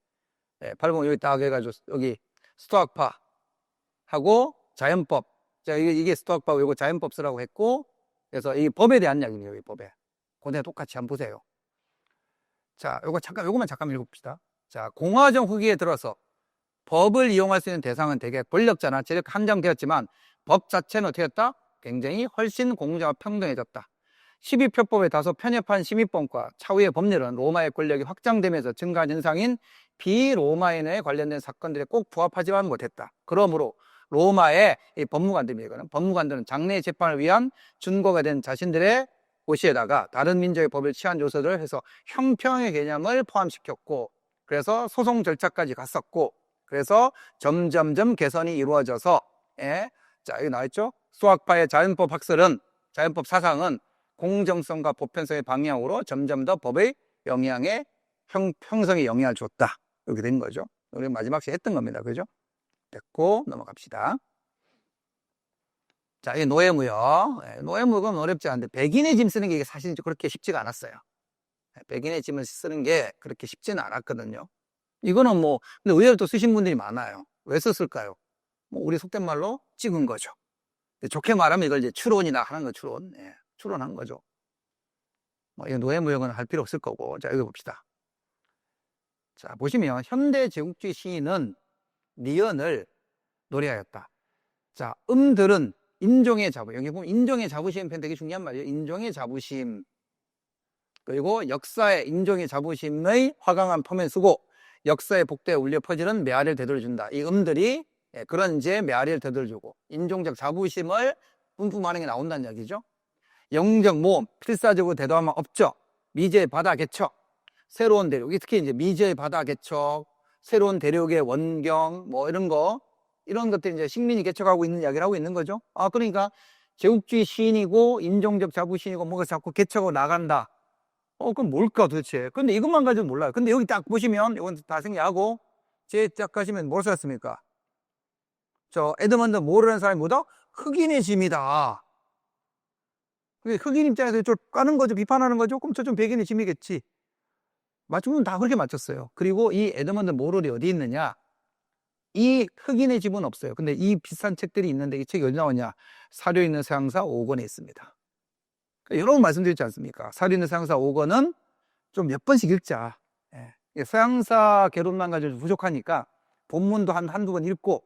예, 8번 여기 딱 해가지고, 여기 스토아파하고 자연법. 자, 이게 스토아파고 이거 자연법 쓰라고 했고, 그래서 이 법에 대한 이야기입니다. 여기 법에. 그대 똑같이 한번 보세요. 자, 요거만 잠깐 읽어봅시다. 자, 공화정 후기에 들어서 법을 이용할 수 있는 대상은 대개 권력자나 재력 한정되었지만 법 자체는 어떻게 했다? 굉장히 훨씬 공정하고 평등해졌다. 12표법에 다소 편협한 심의법과 차후의 법률은 로마의 권력이 확장되면서 증가한 현상인 비로마인에 관련된 사건들에 꼭 부합하지만 못했다. 그러므로 로마의 이 법무관들입니다. 법무관들은 장래의 재판을 위한 준거가 된 자신들의 고시에다가 다른 민족의 법을 취한 조서를 해서 형평의 개념을 포함시켰고, 그래서 소송 절차까지 갔었고, 그래서 점점점 개선이 이루어져서, 자, 여기 나와있죠? 수학파의 자연법 학설은, 자연법 사상은 공정성과 보편성의 방향으로 점점 더 법의 영향에, 형성에 영향을 줬다. 이렇게 된 거죠. 우리 마지막 시에 했던 겁니다. 그죠? 됐고, 넘어갑시다. 자, 이게 노예무역. 노예무역은 어렵지 않은데, 백인의 짐 쓰는 게 사실 그렇게 쉽지가 않았어요. 백인의 짐을 쓰는 게 그렇게 쉽지는 않았거든요. 이거는 뭐, 근데 의외로 또 쓰신 분들이 많아요. 왜 썼을까요? 뭐, 우리 속된 말로 찍은 거죠. 좋게 말하면 이걸 이제 추론이나 하는 거, 추론. 추론한 거죠. 뭐, 이거 노예무역은 할 필요 없을 거고. 자, 읽어봅시다. 자, 보시면, 현대 제국주의 시인은 니은을 노래하였다. 자, 음들은 인종의 자부. 여기 보면 인종의 자부심 되게 중요한 말이에요. 인종의 자부심. 그리고 역사의 인종의 자부심의 화강한 표면 쓰고 역사의 복대에 울려 퍼지는 메아리를 되돌려준다. 이 음들이 그런 이제 메아리를 되돌려주고 인종적 자부심을 뿜뿜하는 게 나온다는 이야기죠. 영적 모험, 필사적으로 대도하면 업적, 미제의 바다 개척, 새로운 대륙, 특히 이제 미제의 바다 개척, 새로운 대륙의 원경, 뭐 이런 것들이 이제 식민이 개척하고 있는 이야기를 하고 있는 거죠. 그러니까 제국주의 시인이고 인종적 자부심이고 뭐가 자꾸 개척하고 나간다. 그럼 뭘까 도대체? 근데 이것만 가지고 몰라요. 근데 여기 딱 보시면 이건 다 생략하고 제 딱 가시면 뭘 썼습니까? 저 에드먼드 모어라는 사람이 뭐다? 흑인의 짐이다. 흑인 입장에서 좀 까는 거죠. 비판하는 거죠. 그럼 저좀 백인의 짐이겠지. 맞춤은 다 그렇게 맞췄어요. 그리고 이 에드먼드 모럴이 어디 있느냐? 이 흑인의 집은 없어요. 근데 이 비슷한 책들이 있는데 이 책이 어디 나오냐? 사료 있는 서양사 5권에 있습니다. 여러 번 말씀드렸지 않습니까? 사료 있는 서양사 5권은 좀 몇 번씩 읽자. 서양사 개론만 가지고 부족하니까 본문도 한두 번 읽고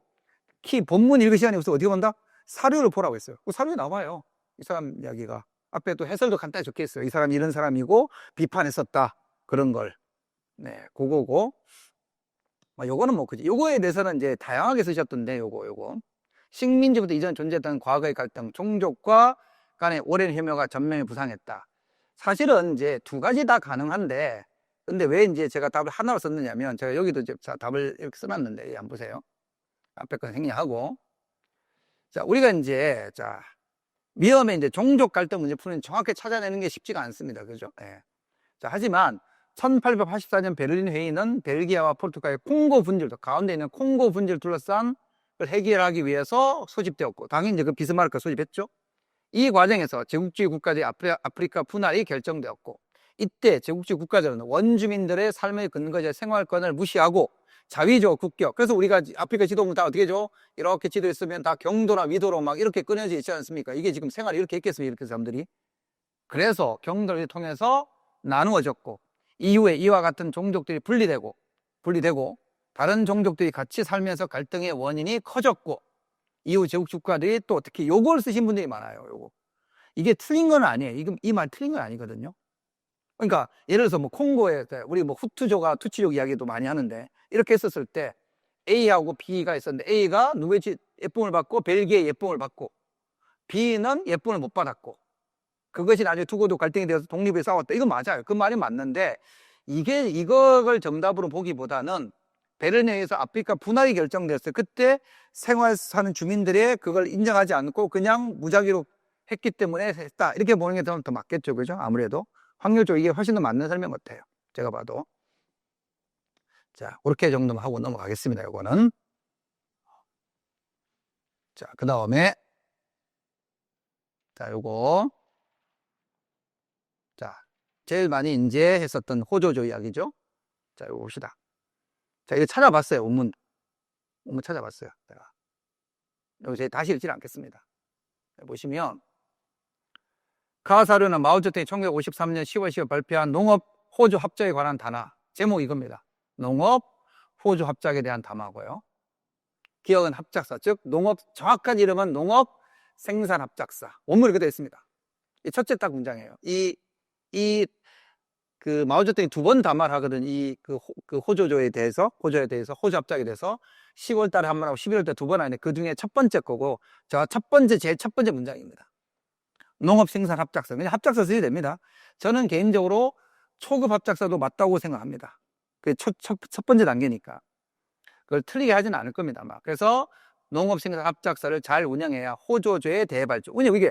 본문 읽을 시간이 없어 어디 본다? 사료를 보라고 했어요. 그 사료에 나와요. 이 사람 이야기가. 앞에 또 해설도 간단히 적혀 있어요. 이 사람이 이런 사람이고 비판했었다. 그런 걸. 그거고. 요거는 뭐, 그지. 요거에 대해서는 이제 다양하게 쓰셨던데, 요거. 식민지부터 이전 존재했던 과거의 갈등, 종족과 간의 오랜 혐오가 전면에 부상했다. 사실은 이제 두 가지 다 가능한데, 근데 왜 이제 제가 답을 하나로 썼느냐면, 제가 여기도 이제 답을 이렇게 써놨는데, 한번 보세요. 앞에 건 생략하고. 자, 우리가 이제, 위험에 이제 종족 갈등 문제 푸는 정확히 찾아내는 게 쉽지가 않습니다. 그죠? 자, 하지만, 1884년 베를린 회의는 벨기아와 포르투갈의 콩고 분질, 가운데 있는 콩고 분지를 둘러싼 걸 해결하기 위해서 소집되었고, 당연히 이제 그 비스마르크가 소집했죠. 이 과정에서 제국주의 국가들의 아프리카 분할이 결정되었고, 이때 제국주의 국가들은 원주민들의 삶의 근거제 생활권을 무시하고 자위적 국격. 그래서 우리가 아프리카 지도면 다 어떻게 해줘? 이렇게 지도에 쓰면 다 경도나 위도로 막 이렇게 끊어져 있지 않습니까? 이게 지금 생활이 이렇게 했겠습니까? 이렇게 사람들이. 그래서 경도를 통해서 나누어졌고, 이후에 이와 같은 종족들이 분리되고 다른 종족들이 같이 살면서 갈등의 원인이 커졌고 이후 제국 국가들이 또 특히 요걸 쓰신 분들이 많아요. 요거. 이게 틀린 건 아니에요. 이 말 틀린 건 아니거든요. 그러니까 예를 들어서 뭐 콩고에 우리 뭐 후투족과 투치족 이야기도 많이 하는데 이렇게 했었을 때 A하고 B가 있었는데 A가 누구의 예쁨을 받고 벨기에의 예쁨을 받고 B는 예쁨을 못 받았고 그것이 나중에 두고도 갈등이 되어서 독립에 싸웠다. 이거 맞아요. 그 말이 맞는데 이걸 정답으로 보기보다는 베르린에서 아프리카 분할이 결정됐어요. 그때 생활하는 주민들의 그걸 인정하지 않고 그냥 무작위로 했기 때문에 했다. 이렇게 보는 게 더 맞겠죠. 그죠? 아무래도. 확률적으로 이게 훨씬 더 맞는 설명 같아요. 제가 봐도. 자, 그렇게 정도만 하고 넘어가겠습니다. 요거는. 자, 그 다음에. 자, 요거. 자, 제일 많이 이제 했었던 호조조 이야기죠. 자, 이거 봅시다. 자, 이거 찾아봤어요. 원문 찾아봤어요. 제가. 여기 제가 다시 읽지 않겠습니다. 보시면 가사료는 마오쩌둥이 1953년 10월 10일 발표한 농업 호조 합작에 관한 단화. 제목 이겁니다. 농업 호조 합작에 대한 담화고요. 기억은 합작사, 즉 농업 정확한 이름은 농업 생산 합작사. 원문이 그대로 있습니다. 이 첫째 딱 문장이에요. 그 마오쩌둥이 두 번 담화를 하거든. 그 호조조에 대해서 호조 합작에 대해서 10월 달에 한 번 하고 11월 달에 두 번 하는데 그 중에 첫 번째 거고 제일 첫 번째 문장입니다. 농업 생산 합작사. 그냥 합작사 쓰셔도 됩니다. 저는 개인적으로 초급 합작사도 맞다고 생각합니다. 그게 첫 번째 단계니까. 그걸 틀리게 하지는 않을 겁니다, 아마. 그래서 농업 생산 합작사를 잘 운영해야 호조조의 대발전. 왜냐면 이게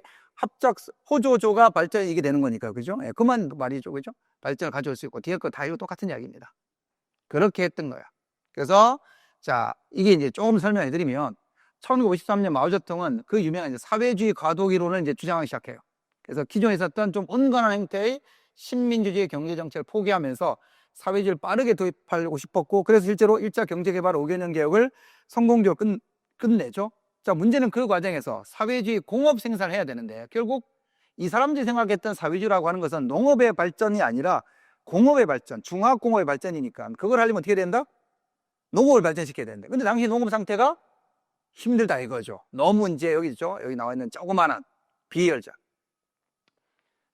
호조조가 발전이 이게 되는 거니까, 그죠? 예, 그만 말이죠, 그죠? 발전을 가져올 수 있고, 뒤에 거 다 이거 똑같은 이야기입니다. 그렇게 했던 거야. 그래서, 자, 이게 이제 조금 설명해 드리면, 1953년 마오쩌둥은 그 유명한 사회주의 과도기 이론을 이제 주장하기 시작해요. 그래서 기존에 있었던 좀 온건한 형태의 신민주주의 경제정책을 포기하면서 사회주의를 빠르게 도입하고 싶었고, 그래서 실제로 1차 경제개발 5개년 개혁을 성공적으로 끝내죠. 자, 문제는 그 과정에서 사회주의 공업 생산을 해야 되는데, 결국 이 사람들이 생각했던 사회주의라고 하는 것은 농업의 발전이 아니라 공업의 발전, 중화공업의 발전이니까, 그걸 하려면 어떻게 된다? 농업을 발전시켜야 되는데. 근데 당시 농업 상태가 힘들다 이거죠. 너무 이제 여기 있죠. 여기 나와 있는 조그마한 비혈자.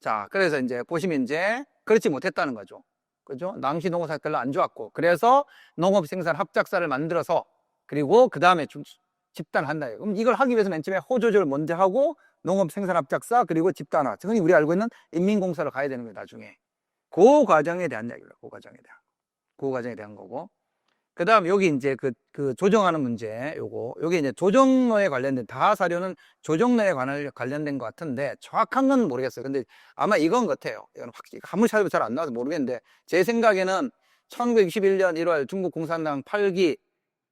자, 그래서 이제 보시면 이제 그렇지 못했다는 거죠. 그죠? 당시 농업 상태가 별로 안 좋았고. 그래서 농업 생산 합작사를 만들어서 그리고 그 다음에 집단을 한다. 그럼 이걸 하기 위해서 맨 처음에 호조조를 먼저 하고 농업 생산 합작사 그리고 집단화. 흔히 우리 알고 있는 인민공사로 가야 되는 거예요, 나중에. 그 과정에 대한 이야기입니다. 그 과정에 대한 거고. 그 다음 여기 이제 그 조정하는 문제 요게 이제 조정로에 관련된 사료는 조정로에 관련된 것 같은데 정확한 건 모르겠어요. 근데 아마 이건 같아요. 이건 확실히 한문 찾아도 잘 안 나와서 모르겠는데 제 생각에는 1961년 1월 중국 공산당 8기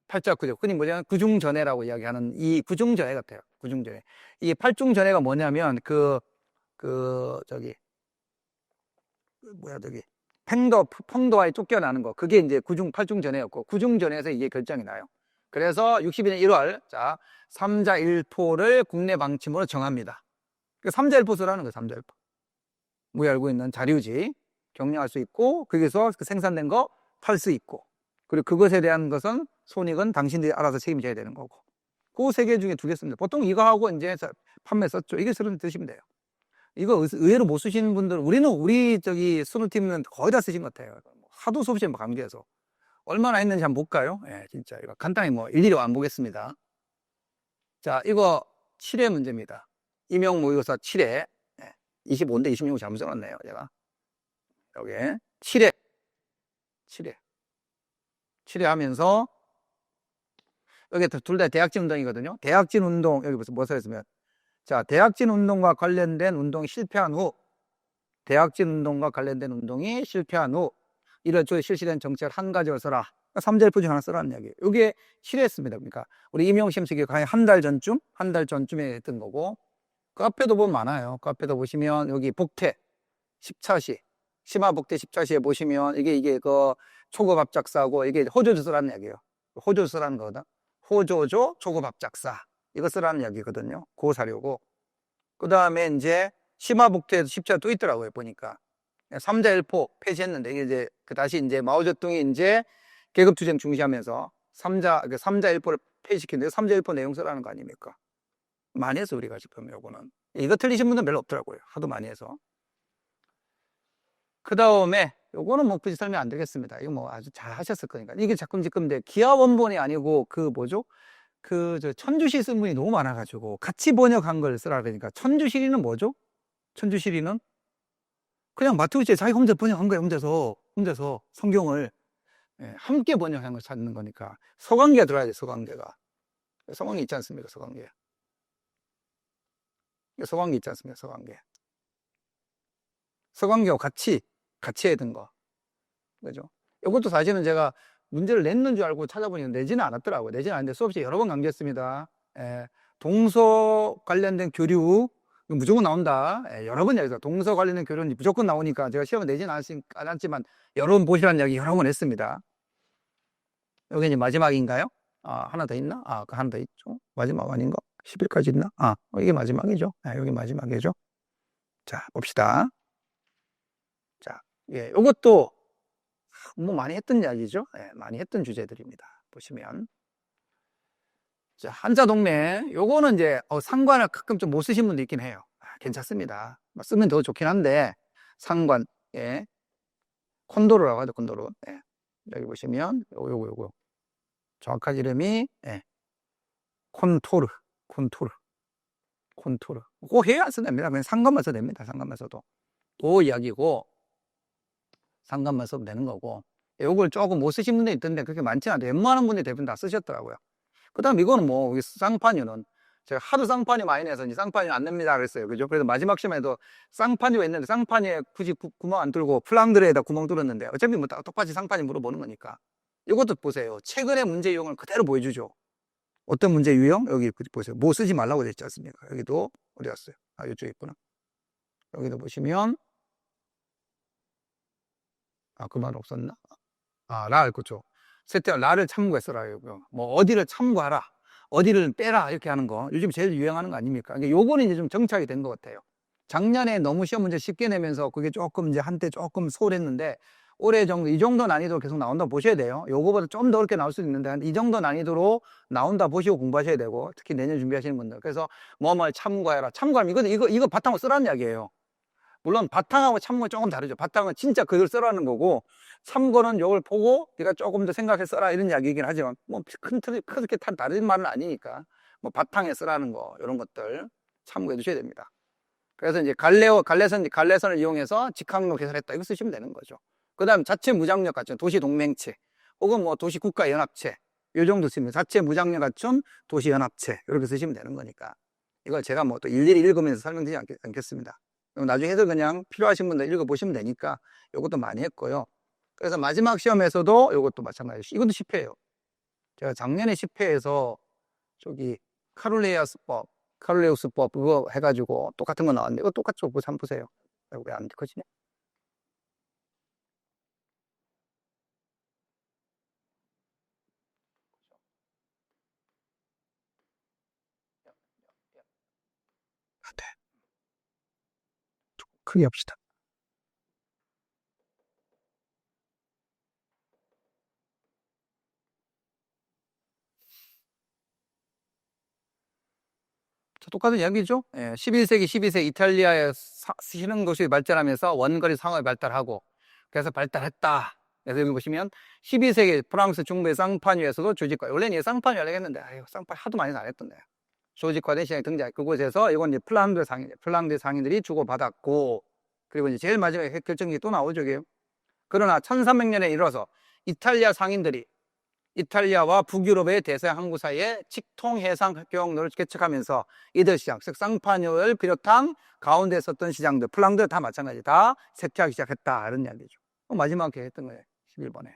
8.9죠. 흔히 뭐냐면 구중전해라고 이야기하는 이 구중전해 같아요. 구중전해. 이 8중전해가 뭐냐면 팽도와에 쫓겨나는 거. 그게 이제 8중전해였고, 9중전해에서 이게 결정이 나요. 그래서 62년 1월, 자, 3자 1포를 국내 방침으로 정합니다. 그 3자 1포 쓰라는 거예요, 3자 1포. 우리 알고 있는 자료지. 경영할 수 있고, 거기서 생산된 거 팔 수 있고, 그리고 그것에 대한 것은 손익은 당신들이 알아서 책임져야 되는 거고. 그 세 개 중에 두 개 씁니다. 보통 이거 하고 이제 판매 썼죠. 이게 드시면 돼요. 이거 의외로 못 쓰시는 분들은 우리 수능팀은 거의 다 쓰신 것 같아요. 하도 수업시에 강조해서 얼마나 했는지 한번 볼까요? 예, 진짜 이거 간단히 뭐 일일이 안 보겠습니다. 자, 이거 7회 문제입니다. 임용 모의고사 7회. 25인데 26 잘못 써놨네요, 제가. 여기 7회 하면서 여기 둘 다 대학진 운동이거든요. 대학진 운동 여기 뭐 써있으면 자, 대학진 운동과 관련된 운동이 실패한 후, 대학진 운동과 관련된 운동이 실패한 후, 이럴 때 실시된 정책을 한 가지를 써라. 3자 1포 중 하나 써라는 이야기예요. 이게 실했습니다. 그러니까, 우리 임용 시험 쓰기 거의 한 달 전쯤에 했던 거고, 그 앞에도 보면 많아요. 그 앞에도 보시면, 여기 복태, 10차시, 심화 복태 10차시에 보시면, 이게 그 초급 합작사고, 이게 호조조 쓰라는 이야기예요. 호조조 쓰라는 거거든. 호조조 초급 합작사. 이거 쓰라는 이야기거든요. 그 사료고. 그 다음에 이제 심화복태에서 10차 또 있더라고요, 보니까. 삼자일포 폐지했는데, 이게 이제 다시 이제 마오쩌둥이 이제 계급투쟁 중시하면서 삼자일포를 폐지시켰는데, 삼자일포 내용 쓰라는 거 아닙니까? 많이 해서 우리가 지금 요거는. 이거 틀리신 분은 별로 없더라고요. 하도 많이 해서. 그 다음에 요거는 뭐 굳이 설명 안 드리겠습니다. 이거 뭐 아주 잘 하셨을 거니까. 이게 지금 기하 원본이 아니고 그 뭐죠? 저 천주시 쓴 분이 너무 많아가지고 같이 번역한 걸 쓰라 그러니까. 천주시리는 뭐죠? 천주시리는 그냥 마태우스에 자기 혼자 번역한 거예요. 혼자서 성경을 함께 번역한 걸 찾는 거니까. 서강계가 들어야 돼. 서강계가. 서강계 있지 않습니까? 서강계. 서강계 있지 않습니까? 서강계. 서강계와 같이 해야 되는 거. 그죠? 이것도 사실은 제가 문제를 냈는 줄 알고 찾아보니 내지는 않았더라고요. 내지는 않았는데 수업 시에 여러 번 강조했습니다. 동서 관련된 교류 무조건 나온다. 여러 번 얘기해서 동서 관련된 교류는 무조건 나오니까 제가 시험을 내지는 않았지만 여러 번 보시라는 이야기 여러 번 했습니다. 여기 이제 마지막인가요? 하나 더 있나? 그 하나 더 있죠. 마지막 아닌가? 10일까지 있나? 이게 마지막이죠. 여기 마지막이죠. 자, 봅시다. 자, 요것도 뭐 많이 했던 이야기죠. 많이 했던 주제들입니다. 보시면. 자, 한자동맹. 요거는 이제 상관을 가끔 좀 못 쓰신 분도 있긴 해요. 괜찮습니다. 쓰면 더 좋긴 한데, 상관, 콘도르라고 하죠, 콘도르. 여기 보시면, 요거. 정확한 이름이, 콘토르. 그거 해야 안 써도 됩니다. 그냥 상관만 써도 됩니다. 상관만 써도. 그 이야기고, 상관만 써도 되는 거고. 요걸 조금 못 쓰신 분도 있던데, 그렇게 많지 않아요. 웬만한 분들이 대부분 다 쓰셨더라고요. 그 다음 이거는 뭐, 쌍판유는, 제가 하도 쌍판유 많이 내서 이제 쌍판유 안 냅니다 그랬어요. 그죠? 그래서 마지막 시험에도 쌍판유가 있는데, 쌍판유에 굳이 구멍 안 뚫고 플랑드레에다 구멍 뚫었는데, 어차피 뭐 똑같이 쌍판유 물어보는 거니까. 이것도 보세요. 최근의 문제 유형을 그대로 보여주죠. 어떤 문제 유형? 여기 보세요. 뭐 쓰지 말라고 되어 있지 않습니까? 여기도 어디 갔어요? 이쪽에 있구나. 여기도 보시면, 그 말 없었나? 그렇죠. 세태가 라를 참고했어라. 뭐 어디를 참고하라, 어디를 빼라 이렇게 하는 거 요즘 제일 유행하는 거 아닙니까? 요거는 이제 좀 정착이 된 것 같아요. 작년에 너무 시험 문제 쉽게 내면서 그게 조금 이제 한때 조금 소홀했는데 올해 정도 이 정도 난이도로 계속 나온다 보셔야 돼요. 요거보다 좀 더 어렵게 나올 수도 있는데 이 정도 난이도로 나온다 보시고 공부하셔야 되고, 특히 내년 준비하시는 분들. 그래서 뭐뭐 참고해라. 참고하면 이거 바탕으로 쓰라는 이야기예요. 물론 바탕하고 참고는 조금 다르죠. 바탕은 진짜 그걸 쓰라는 거고, 참고는 이걸 보고 네가 조금 더 생각해 써라 이런 이야기이긴 하지만 뭐 큰 틀이 그렇게 다른 말은 아니니까 뭐 바탕에 쓰라는 거 이런 것들 참고해 두셔야 됩니다. 그래서 이제 갈래선을 이용해서 직항로 개설했다 이거 쓰시면 되는 거죠. 그 다음 자체 무장력 갖춘 도시 동맹체 혹은 뭐 도시 국가 연합체 요 정도 쓰면 자체 무장력 갖춘 도시 연합체 이렇게 쓰시면 되는 거니까 이걸 제가 뭐 또 일일이 읽으면서 설명드리지 않겠습니다. 나중에 해서 그냥 필요하신 분들 읽어보시면 되니까 이것도 많이 했고요. 그래서 마지막 시험에서도 이것도 마찬가지. 이것도 10회예요. 제가 작년에 10회에서 저기 카룰레우스법 그거 해가지고 똑같은 거 나왔는데 이거 똑같죠? 그거 한번 보세요. 왜 안 커지냐? 네. 크게 합시다. 똑같은 이야기죠. 12세기 이탈리아의 신흥도시 발전하면서 원거리 상업이 발달하고 그래서 발달했다. 그래서 여기 보시면 12세기 프랑스 중부의 쌍파뉴에서도 조직화. 원래는 쌍파뉴 하려고 했는데 쌍파뉴 하도 많이 안 했던데. 조직화된 시장이 등장. 그곳에서 이건 이제 플랑드 상인들이 주고받았고, 그리고 이제 제일 마지막에 결정이 또 나오죠. 이게. 그러나 1300년에 이르러서 이탈리아 상인들이 이탈리아와 북유럽의 대서양 항구 사이에 직통 해상 교역로를 개척하면서 이들 시장, 즉 쌍파뉴를 비롯한 가운데 있었던 시장들, 플랑드 다 마찬가지 다 쇠퇴하기 시작했다 이런 이야기죠. 마지막에 했던 거예요. 11번에.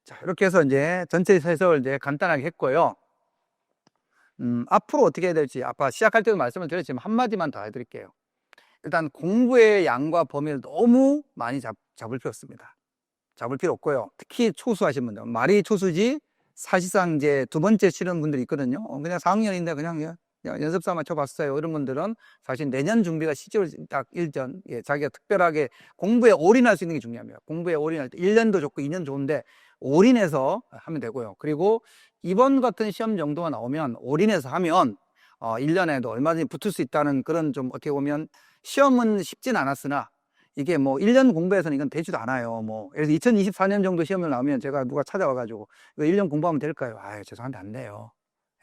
자, 이렇게 해서 이제 전체 해석을 이제 간단하게 했고요. 앞으로 어떻게 해야 될지 아까 시작할 때도 말씀을 드렸지만 한마디만 더 해드릴게요. 일단 공부의 양과 범위를 너무 많이 잡을 필요 없습니다. 잡을 필요 없고요. 특히 초수하신 분들, 말이 초수지 사실상 이제 두 번째 치는 분들이 있거든요. 그냥 4학년인데 그냥 연습 삼아 쳐봤어요. 이런 분들은 사실 내년 준비가 시절 딱 일전, 예, 자기가 특별하게 공부에 올인할 수 있는 게 중요합니다. 공부에 올인할 때 1년도 좋고 2년 좋은데 올인해서 하면 되고요. 그리고 이번 같은 시험 정도가 나오면 올인해서 하면 1년에도 얼마든지 붙을 수 있다는 그런 좀 어떻게 보면 시험은 쉽진 않았으나 이게 뭐 1년 공부해서는 이건 되지도 않아요. 뭐 그래서 2024년 정도 시험을 나오면 제가 누가 찾아와가지고 이거 1년 공부하면 될까요? 아유, 죄송한데 안 돼요.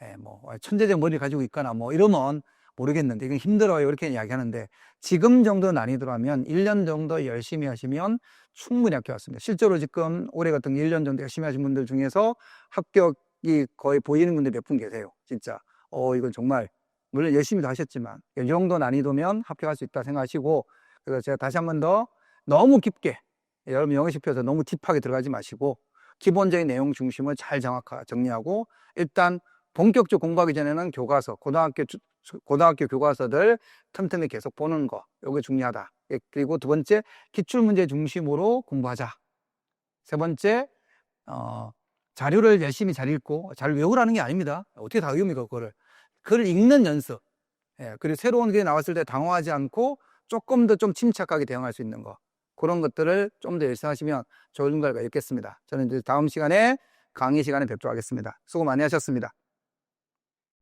예, 뭐 천재적 머리를 가지고 있거나 뭐 이러면 모르겠는데 이건 힘들어요. 이렇게 이야기하는데 지금 정도 난이도로 하면 1년 정도 열심히 하시면 충분히 합격 왔습니다. 실제로 지금 올해 같은 1년 정도 열심히 하신 분들 중에서 합격이 거의 보이는 분들 몇 분 계세요. 진짜. 이건 정말 물론 열심히도 하셨지만 이 정도 난이도면 합격할 수 있다 생각하시고, 그래서 제가 다시 한 번 더 너무 깊게 여러분 영어시켜서 너무 딥하게 들어가지 마시고 기본적인 내용 중심을 잘 정리하고 일단 본격적 공부하기 전에는 교과서, 고등학교 교과서들 틈틈이 계속 보는 거, 이게 중요하다. 그리고 두 번째, 기출문제 중심으로 공부하자. 세 번째, 자료를 열심히 잘 읽고 잘 외우라는 게 아닙니다. 어떻게 다 외웁니까, 그거를. 글을 읽는 연습. 예, 그리고 새로운 게 나왔을 때 당황하지 않고 조금 더 좀 침착하게 대응할 수 있는 거. 그런 것들을 좀 더 열심히 하시면 좋은 결과 있겠습니다. 저는 이제 다음 시간에 강의 시간에 뵙도록 하겠습니다. 수고 많이 하셨습니다.